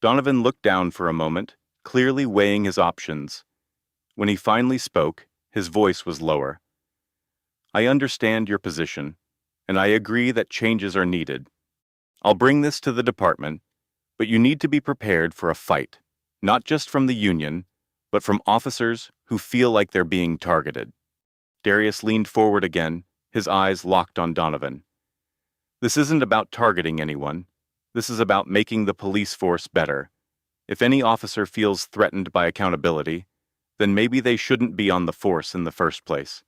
Donovan looked down for a moment, clearly weighing his options. When he finally spoke, his voice was lower. I understand your position, and I agree that changes are needed. I'll bring this to the department, but you need to be prepared for a fight, not just from the union, but from officers who feel like they're being targeted. Darius leaned forward again, his eyes locked on Donovan. This isn't about targeting anyone. This is about making the police force better. If any officer feels threatened by accountability, then maybe they shouldn't be on the force in the first place.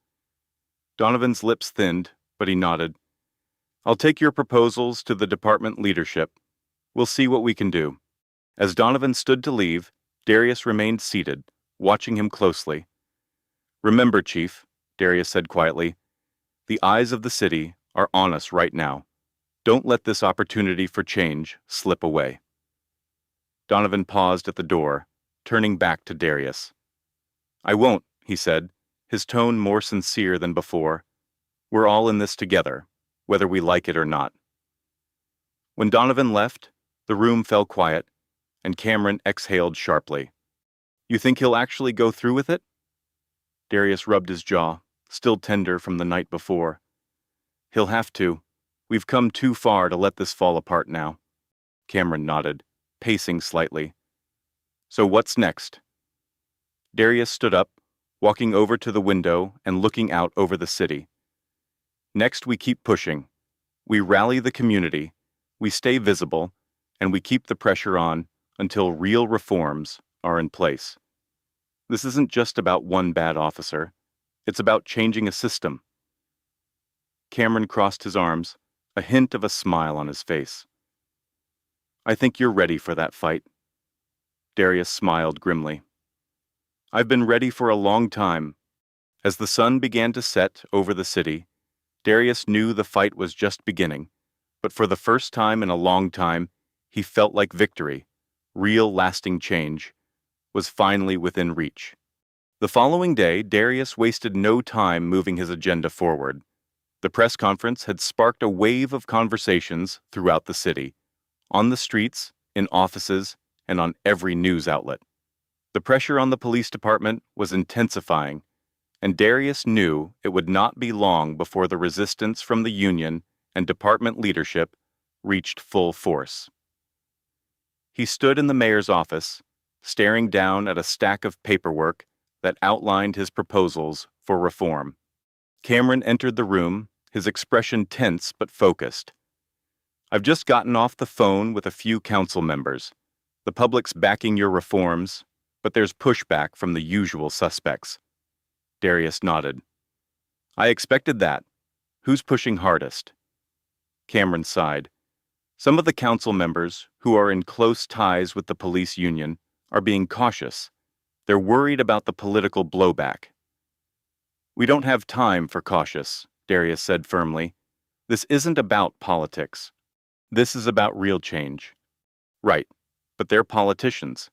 Donovan's lips thinned, but he nodded. I'll take your proposals to the department leadership. We'll see what we can do. As Donovan stood to leave, Darius remained seated, watching him closely. Remember, Chief, Darius said quietly, the eyes of the city are on us right now. Don't let this opportunity for change slip away. Donovan paused at the door, turning back to Darius. I won't, he said, his tone more sincere than before. We're all in this together, whether we like it or not. When Donovan left, the room fell quiet, and Cameron exhaled sharply. You think he'll actually go through with it? Darius rubbed his jaw, still tender from the night before. He'll have to. We've come too far to let this fall apart now. Cameron nodded, pacing slightly. So what's next? Darius stood up, walking over to the window and looking out over the city. Next, we keep pushing. We rally the community, we stay visible, and we keep the pressure on until real reforms are in place. This isn't just about one bad officer. It's about changing a system. Cameron crossed his arms, a hint of a smile on his face. I think you're ready for that fight. Darius smiled grimly. I've been ready for a long time. As the sun began to set over the city, Darius knew the fight was just beginning, but for the first time in a long time, he felt like victory, real lasting change, was finally within reach. The following day, Darius wasted no time moving his agenda forward. The press conference had sparked a wave of conversations throughout the city, on the streets, in offices, and on every news outlet. The pressure on the police department was intensifying, and Darius knew it would not be long before the resistance from the union and department leadership reached full force. He stood in the mayor's office, staring down at a stack of paperwork that outlined his proposals for reform. Cameron entered the room, his expression tense but focused. "I've just gotten off the phone with a few council members. The public's backing your reforms, but there's pushback from the usual suspects." Darius nodded. "I expected that. Who's pushing hardest?" Cameron sighed. "Some of the council members, who are in close ties with the police union, are being cautious. They're worried about the political blowback." "We don't have time for cautious," Darius said firmly. "This isn't about politics. This is about real change." "Right, but they're politicians.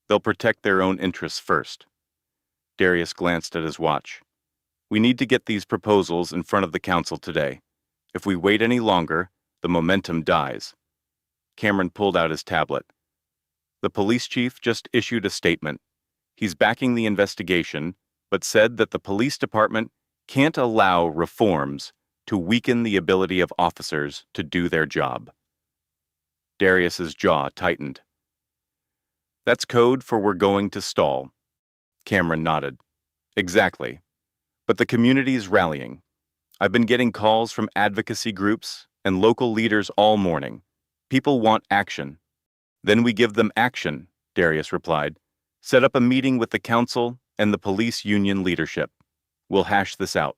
They'll protect their own interests first." Darius glanced at his watch. "We need to get these proposals in front of the council today. If we wait any longer, the momentum dies." Cameron pulled out his tablet. "The police chief just issued a statement. He's backing the investigation, but said that the police department can't allow reforms to weaken the ability of officers to do their job." Darius's jaw tightened. "That's code for we're going to stall." Cameron nodded. "Exactly. But the community's rallying. I've been getting calls from advocacy groups and local leaders all morning. People want action." "Then we give them action," Darius replied. "Set up a meeting with the council and the police union leadership. We'll hash this out."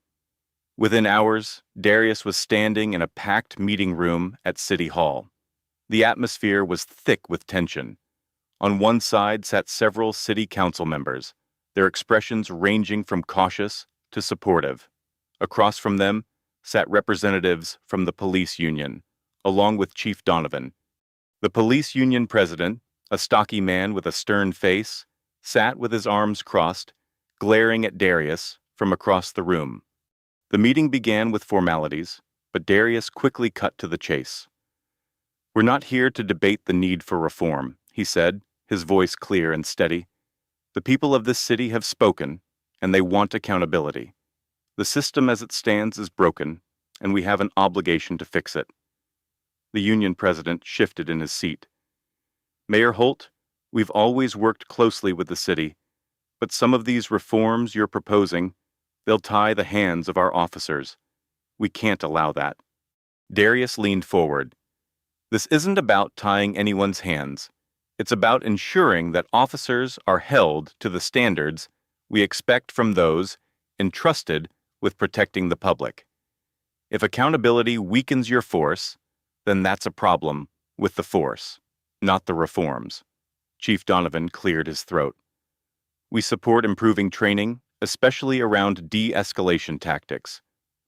Within hours, Darius was standing in a packed meeting room at City Hall. The atmosphere was thick with tension. On one side sat several city council members, their expressions ranging from cautious to supportive. Across from them sat representatives from the police union, along with Chief Donovan. The police union president, a stocky man with a stern face, sat with his arms crossed, glaring at Darius from across the room. The meeting began with formalities, but Darius quickly cut to the chase. "We're not here to debate the need for reform," he said, his voice clear and steady. "The people of this city have spoken, and they want accountability. The system as it stands is broken, and we have an obligation to fix it." The union president shifted in his seat. "Mayor Holt, we've always worked closely with the city, but some of these reforms you're proposing, they'll tie the hands of our officers. We can't allow that." Darius leaned forward. "This isn't about tying anyone's hands. It's about ensuring that officers are held to the standards we expect from those entrusted with protecting the public. If accountability weakens your force, then that's a problem with the force, not the reforms." Chief Donovan cleared his throat. "We support improving training, especially around de-escalation tactics,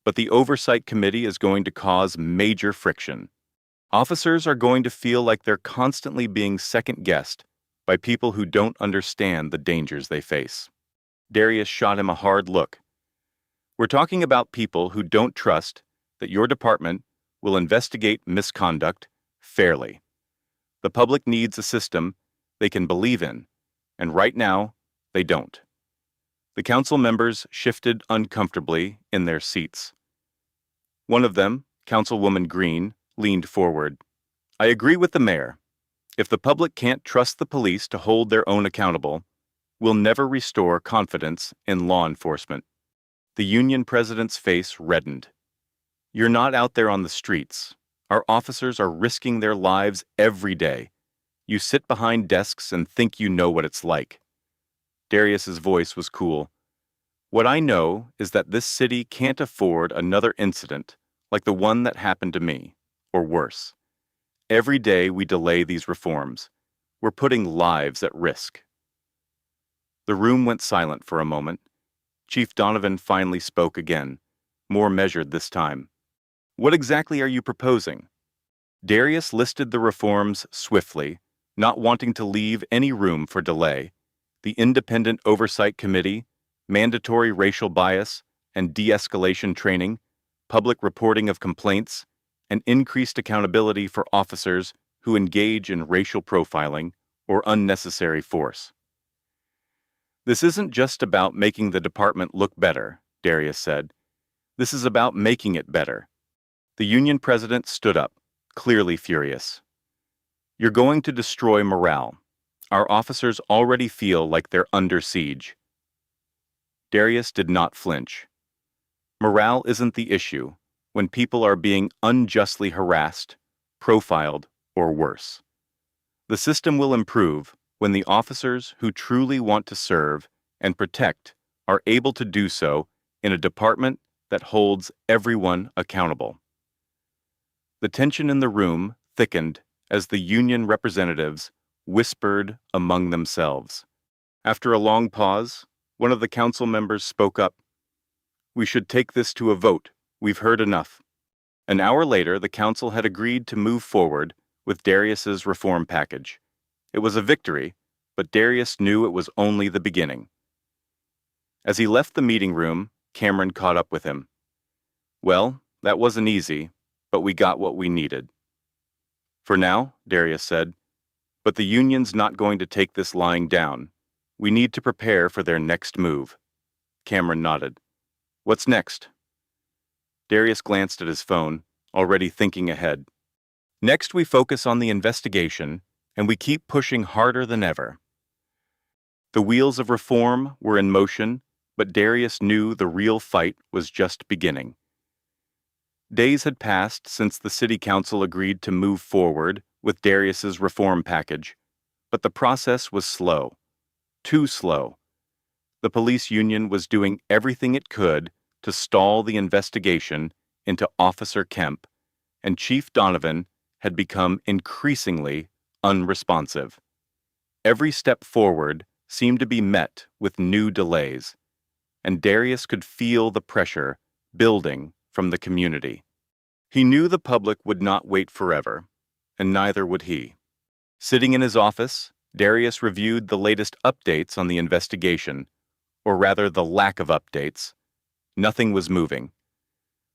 but the Oversight Committee is going to cause major friction. Officers are going to feel like they're constantly being second-guessed by people who don't understand the dangers they face." Darius shot him a hard look. "We're talking about people who don't trust that your department will investigate misconduct fairly. The public needs a system they can believe in, and right now, they don't." The council members shifted uncomfortably in their seats. One of them, Councilwoman Green, leaned forward. "I agree with the mayor. If the public can't trust the police to hold their own accountable, we'll never restore confidence in law enforcement." The union president's face reddened. "You're not out there on the streets. Our officers are risking their lives every day. You sit behind desks and think you know what it's like." Darius's voice was cool. "What I know is that this city can't afford another incident like the one that happened to me, or worse. Every day we delay these reforms. We're putting lives at risk." The room went silent for a moment. Chief Donovan finally spoke again, more measured this time. "What exactly are you proposing?" Darius listed the reforms swiftly, not wanting to leave any room for delay. The Independent Oversight Committee, mandatory racial bias and de-escalation training, public reporting of complaints, and increased accountability for officers who engage in racial profiling or unnecessary force. "This isn't just about making the department look better," Darius said. "This is about making it better." The union president stood up, clearly furious. You're going to destroy morale. Our officers already feel like they're under siege. Darius did not flinch. Morale isn't the issue when people are being unjustly harassed, profiled, or worse. The system will improve when the officers who truly want to serve and protect are able to do so in a department that holds everyone accountable. The tension in the room thickened as the union representatives whispered among themselves. After a long pause, one of the council members spoke up. "We should take this to a vote. We've heard enough." An hour later, the council had agreed to move forward with Darius's reform package. It was a victory, but Darius knew it was only the beginning. As he left the meeting room, Cameron caught up with him. "Well, that wasn't easy, but we got what we needed." "For now," Darius said, "but the union's not going to take this lying down. We need to prepare for their next move." Cameron nodded. "What's next?" Darius glanced at his phone, already thinking ahead. "Next, we focus on the investigation, and we keep pushing harder than ever." The wheels of reform were in motion, but Darius knew the real fight was just beginning. Days had passed since the city council agreed to move forward with Darius's reform package, but the process was slow. Too slow. The police union was doing everything it could to stall the investigation into Officer Kemp, and Chief Donovan had become increasingly unresponsive. Every step forward seemed to be met with new delays, and Darius could feel the pressure building from the community. He knew the public would not wait forever, and neither would he. Sitting in his office, Darius reviewed the latest updates on the investigation, or rather the lack of updates. Nothing was moving.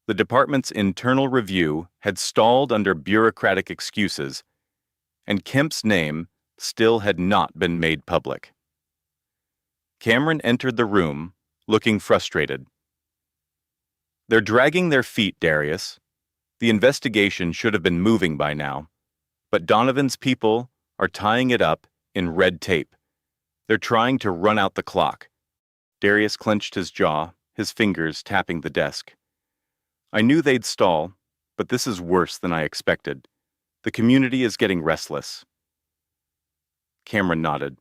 The department's internal review had stalled under bureaucratic excuses, and Kemp's name still had not been made public. Cameron entered the room, looking frustrated. "They're dragging their feet, Darius. The investigation should have been moving by now, but Donovan's people are tying it up in red tape. They're trying to run out the clock." Darius clenched his jaw, his fingers tapping the desk. "I knew they'd stall, but this is worse than I expected. The community is getting restless." Cameron nodded.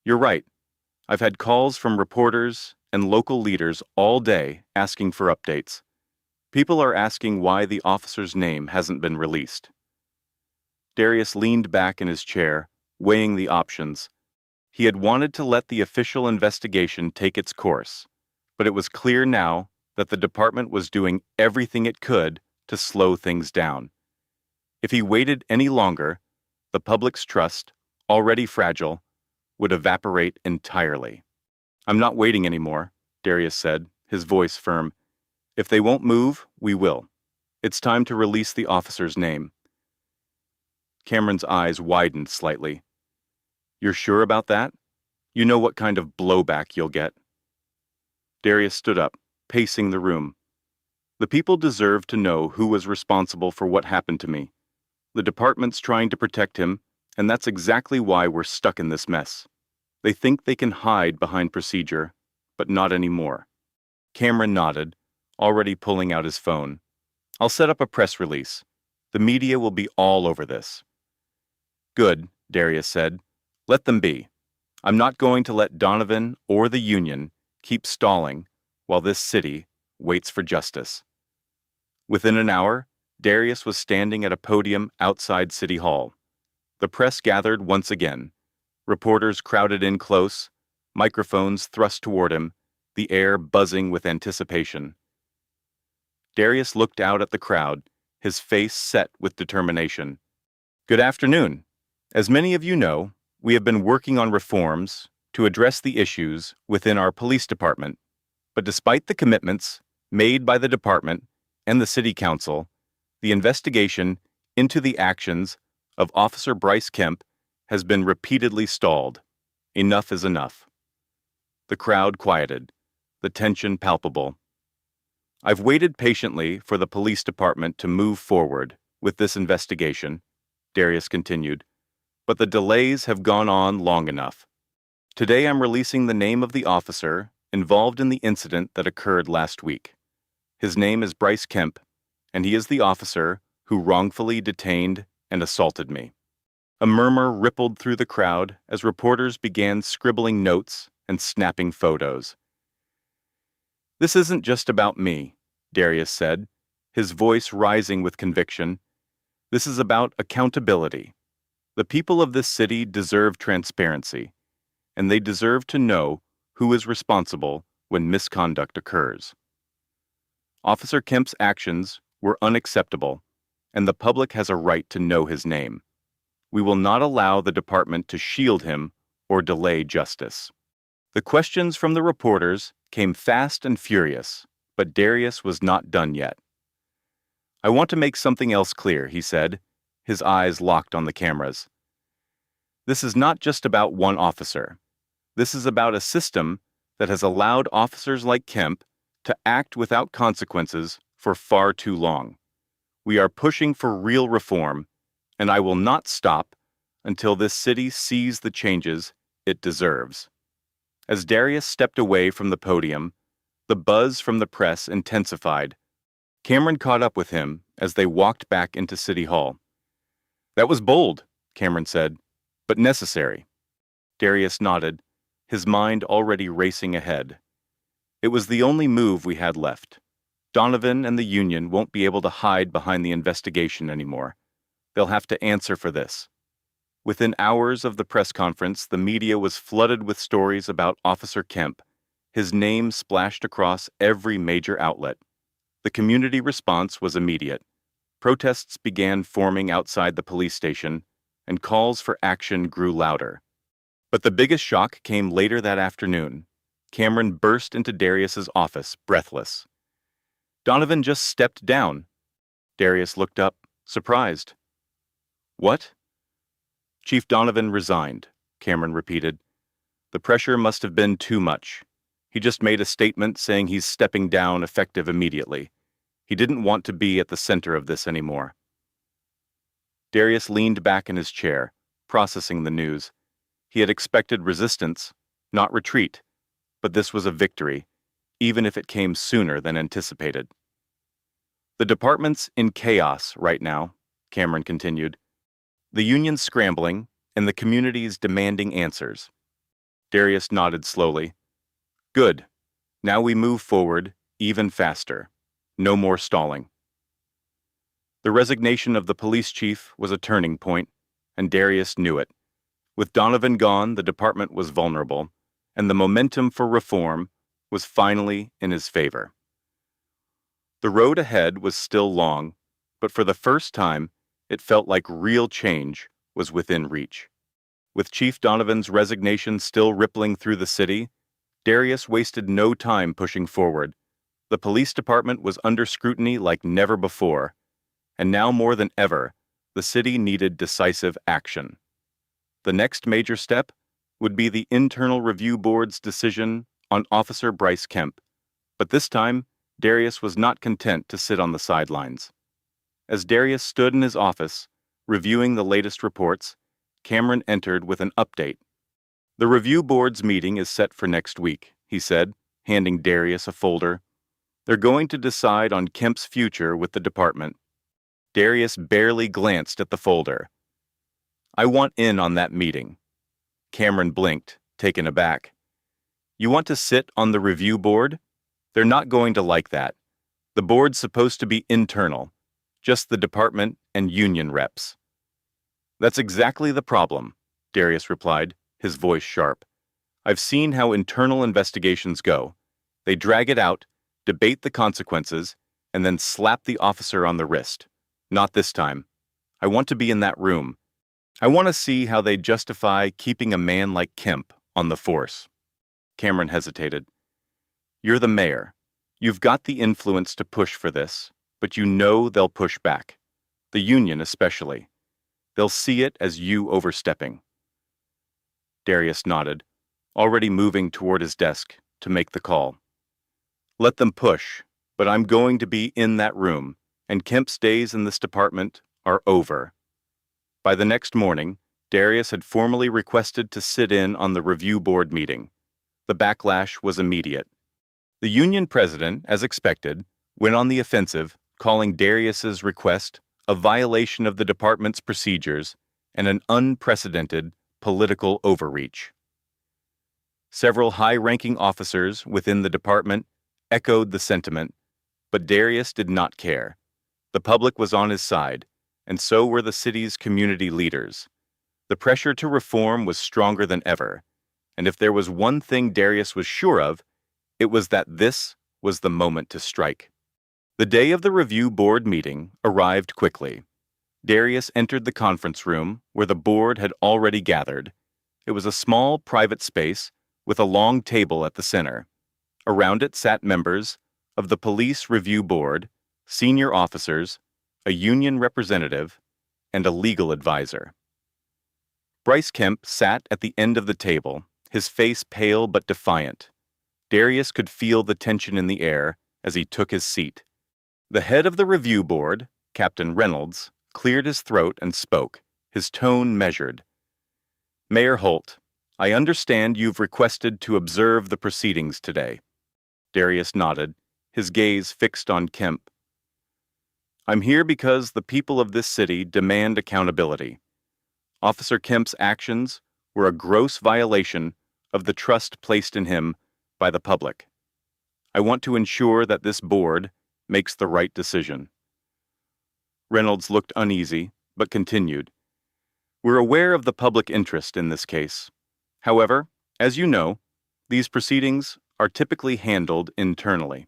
"You're right. I've had calls from reporters and local leaders all day asking for updates. People are asking why the officer's name hasn't been released." Darius leaned back in his chair, weighing the options. He had wanted to let the official investigation take its course, but it was clear now that the department was doing everything it could to slow things down. If he waited any longer, the public's trust, already fragile, would evaporate entirely. "I'm not waiting anymore," Darius said, his voice firm. "If they won't move, we will. It's time to release the officer's name." Cameron's eyes widened slightly. "You're sure about that? You know what kind of blowback you'll get." Darius stood up, pacing the room. "The people deserve to know who was responsible for what happened to me. The department's trying to protect him, and that's exactly why we're stuck in this mess. They think they can hide behind procedure, but not anymore." Cameron nodded, already pulling out his phone. "I'll set up a press release. The media will be all over this." "Good," Darius said. "Let them be. I'm not going to let Donovan or the union keep stalling while this city waits for justice." Within an hour, Darius was standing at a podium outside City Hall. The press gathered once again. Reporters crowded in close, microphones thrust toward him, the air buzzing with anticipation. Darius looked out at the crowd, his face set with determination. "Good afternoon. As many of you know, we have been working on reforms to address the issues within our police department. But despite the commitments made by the department and the city council, the investigation into the actions of Officer Bryce Kemp has been repeatedly stalled. Enough is enough." The crowd quieted, the tension palpable. "I've waited patiently for the police department to move forward with this investigation," Darius continued. but the delays have gone on long enough. Today I'm releasing the name of the officer involved in the incident that occurred last week. His name is Bryce Kemp, and he is the officer who wrongfully detained and assaulted me. A murmur rippled through the crowd as reporters began scribbling notes and snapping photos. "This isn't just about me," Darius said, his voice rising with conviction. "This is about accountability. The people of this city deserve transparency, and they deserve to know who is responsible when misconduct occurs." Officer Kemp's actions were unacceptable, and the public has a right to know his name. We will not allow the department to shield him or delay justice. The questions from the reporters came fast and furious, but Darius was not done yet. "I want to make something else clear," he said, his eyes locked on the cameras. "This is not just about one officer. This is about a system that has allowed officers like Kemp to act without consequences for far too long. We are pushing for real reform, and I will not stop until this city sees the changes it deserves." As Darius stepped away from the podium, the buzz from the press intensified. Cameron caught up with him as they walked back into City Hall. "That was bold," Cameron said, "but necessary." Darius nodded, his mind already racing ahead. "It was the only move we had left. Donovan and the union won't be able to hide behind the investigation anymore. They'll have to answer for this." Within hours of the press conference, the media was flooded with stories about Officer Kemp. His name splashed across every major outlet. The community response was immediate. Protests began forming outside the police station, and calls for action grew louder. But the biggest shock came later that afternoon. Cameron burst into Darius's office, breathless. "Donovan just stepped down." Darius looked up, surprised. "What?" "Chief Donovan resigned," Cameron repeated. "The pressure must have been too much. He just made a statement saying he's stepping down effective immediately. He didn't want to be at the center of this anymore." Darius leaned back in his chair, processing the news. He had expected resistance, not retreat, but this was a victory, even if it came sooner than anticipated. "The department's in chaos right now," Cameron continued. "The union's scrambling, and the community's demanding answers." Darius nodded slowly. "Good. Now we move forward even faster. No more stalling." The resignation of the police chief was a turning point, and Darius knew it. With Donovan gone, the department was vulnerable, and the momentum for reform was finally in his favor. The road ahead was still long, but for the first time, it felt like real change was within reach. With Chief Donovan's resignation still rippling through the city, Darius wasted no time pushing forward. The police department was under scrutiny like never before, and now more than ever, the city needed decisive action. The next major step would be the Internal Review Board's decision on Officer Bryce Kemp, but this time, Darius was not content to sit on the sidelines. As Darius stood in his office, reviewing the latest reports, Cameron entered with an update. "The review board's meeting is set for next week," he said, handing Darius a folder. "They're going to decide on Kemp's future with the department." Darius barely glanced at the folder. "I want in on that meeting." Cameron blinked, taken aback. "You want to sit on the review board? They're not going to like that. The board's supposed to be internal, just the department and union reps." "That's exactly the problem," Darius replied, his voice sharp. "I've seen how internal investigations go. They drag it out, debate the consequences, and then slap the officer on the wrist. Not this time. I want to be in that room. I want to see how they justify keeping a man like Kemp on the force." Cameron hesitated. "You're the mayor. You've got the influence to push for this, but you know they'll push back. The union especially. They'll see it as you overstepping." Darius nodded, already moving toward his desk to make the call. "Let them push, but I'm going to be in that room, and Kemp's days in this department are over." By the next morning, Darius had formally requested to sit in on the review board meeting. The backlash was immediate. The union president, as expected, went on the offensive, calling Darius's request a violation of the department's procedures and an unprecedented political overreach. Several high-ranking officers within the department echoed the sentiment, but Darius did not care. The public was on his side, and so were the city's community leaders. The pressure to reform was stronger than ever, and if there was one thing Darius was sure of, it was that this was the moment to strike. The day of the review board meeting arrived quickly. Darius entered the conference room where the board had already gathered. It was a small private space with a long table at the center. Around it sat members of the police review board, senior officers, a union representative, and a legal advisor. Bryce Kemp sat at the end of the table, his face pale but defiant. Darius could feel the tension in the air as he took his seat. The head of the review board, Captain Reynolds, cleared his throat and spoke, his tone measured. "Mayor Holt, I understand you've requested to observe the proceedings today." Darius nodded, his gaze fixed on Kemp. "I'm here because the people of this city demand accountability. Officer Kemp's actions were a gross violation of the trust placed in him by the public. I want to ensure that this board makes the right decision." Reynolds looked uneasy, but continued. "We're aware of the public interest in this case. However, as you know, these proceedings are typically handled internally.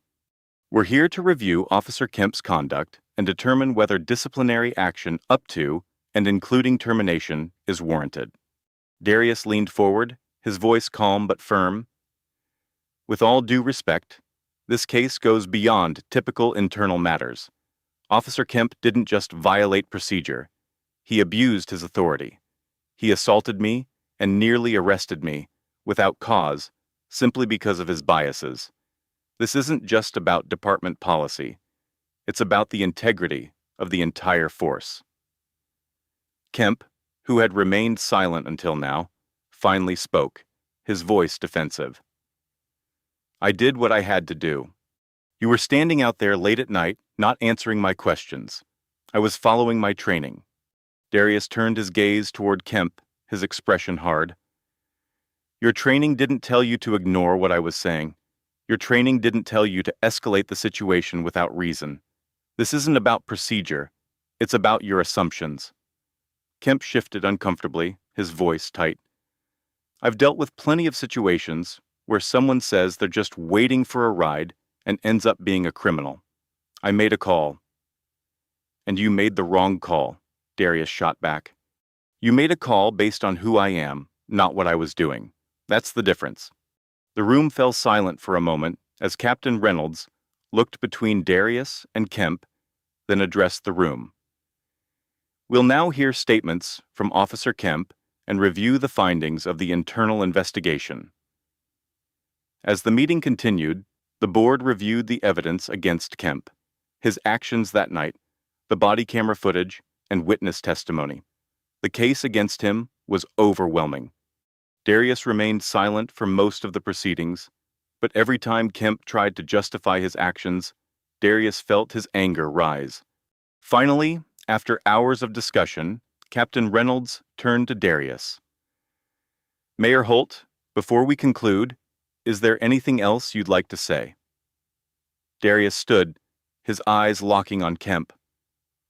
We're here to review Officer Kemp's conduct and determine whether disciplinary action up to and including termination is warranted." Darius leaned forward, his voice calm but firm. "With all due respect, this case goes beyond typical internal matters. Officer Kemp didn't just violate procedure. He abused his authority. He assaulted me and nearly arrested me, without cause, simply because of his biases. This isn't just about department policy. It's about the integrity of the entire force." Kemp, who had remained silent until now, finally spoke, his voice defensive. "I did what I had to do. You were standing out there late at night, not answering my questions. I was following my training." Darius turned his gaze toward Kemp, his expression hard. "Your training didn't tell you to ignore what I was saying. Your training didn't tell you to escalate the situation without reason. This isn't about procedure. It's about your assumptions." Kemp shifted uncomfortably, his voice tight. "I've dealt with plenty of situations where someone says they're just waiting for a ride and ends up being a criminal. I made a call." "And you made the wrong call," Darius shot back. "You made a call based on who I am, not what I was doing. That's the difference." The room fell silent for a moment as Captain Reynolds looked between Darius and Kemp, then addressed the room. "We'll now hear statements from Officer Kemp and review the findings of the internal investigation." As the meeting continued, the board reviewed the evidence against Kemp, his actions that night, the body camera footage, and witness testimony. The case against him was overwhelming. Darius remained silent for most of the proceedings, but every time Kemp tried to justify his actions, Darius felt his anger rise. Finally, after hours of discussion, Captain Reynolds turned to Darius. "Mayor Holt, before we conclude, is there anything else you'd like to say?" Darius stood, his eyes locking on Kemp.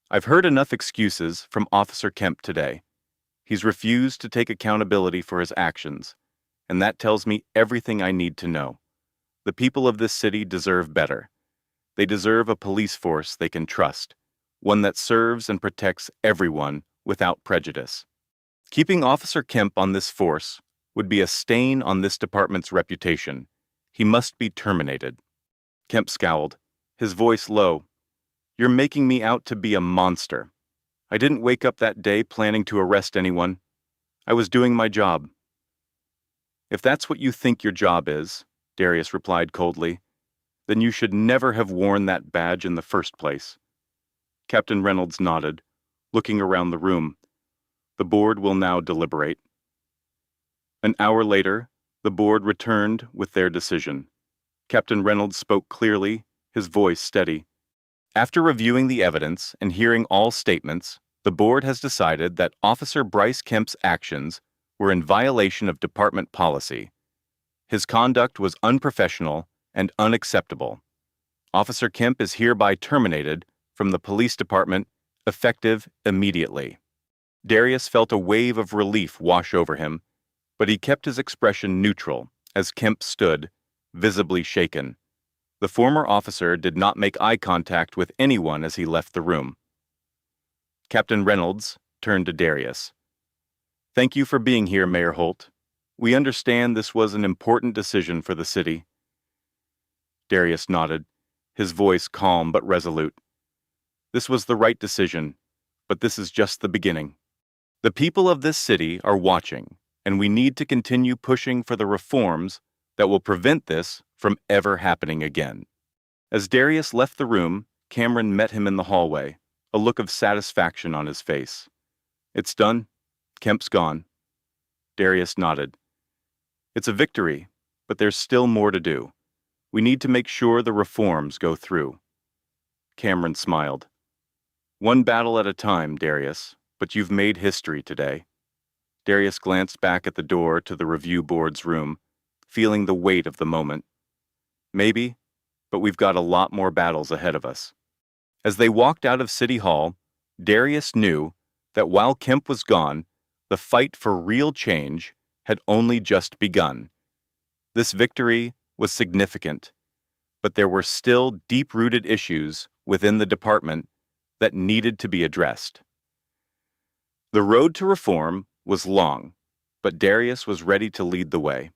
"I've heard enough excuses from Officer Kemp today. He's refused to take accountability for his actions, and that tells me everything I need to know. The people of this city deserve better. They deserve a police force they can trust, one that serves and protects everyone without prejudice. Keeping Officer Kemp on this force would be a stain on this department's reputation. He must be terminated." Kemp scowled, his voice low. "You're making me out to be a monster. I didn't wake up that day planning to arrest anyone. I was doing my job." "If that's what you think your job is," Darius replied coldly, "then you should never have worn that badge in the first place." Captain Reynolds nodded, looking around the room. The board will now deliberate. An hour later, the board returned with their decision. Captain Reynolds spoke clearly, his voice steady. After reviewing the evidence and hearing all statements, the board has decided that Officer Bryce Kemp's actions were in violation of department policy. His conduct was unprofessional and unacceptable. Officer Kemp is hereby terminated from the police department, effective immediately. Darius felt a wave of relief wash over him, but he kept his expression neutral as Kemp stood, visibly shaken. The former officer did not make eye contact with anyone as he left the room. Captain Reynolds turned to Darius. "Thank you for being here, Mayor Holt. We understand this was an important decision for the city." Darius nodded, his voice calm but resolute. "This was the right decision, but this is just the beginning. The people of this city are watching, and we need to continue pushing for the reforms that will prevent this from ever happening again." As Darius left the room, Cameron met him in the hallway, a look of satisfaction on his face. "It's done. Kemp's gone." Darius nodded. "It's a victory, but there's still more to do. We need to make sure the reforms go through." Cameron smiled. "One battle at a time, Darius, but you've made history today." Darius glanced back at the door to the review board's room, feeling the weight of the moment. "Maybe, but we've got a lot more battles ahead of us." As they walked out of City Hall, Darius knew that while Kemp was gone, the fight for real change had only just begun. This victory was significant, but there were still deep-rooted issues within the department that needed to be addressed. The road to reform was long, but Darius was ready to lead the way.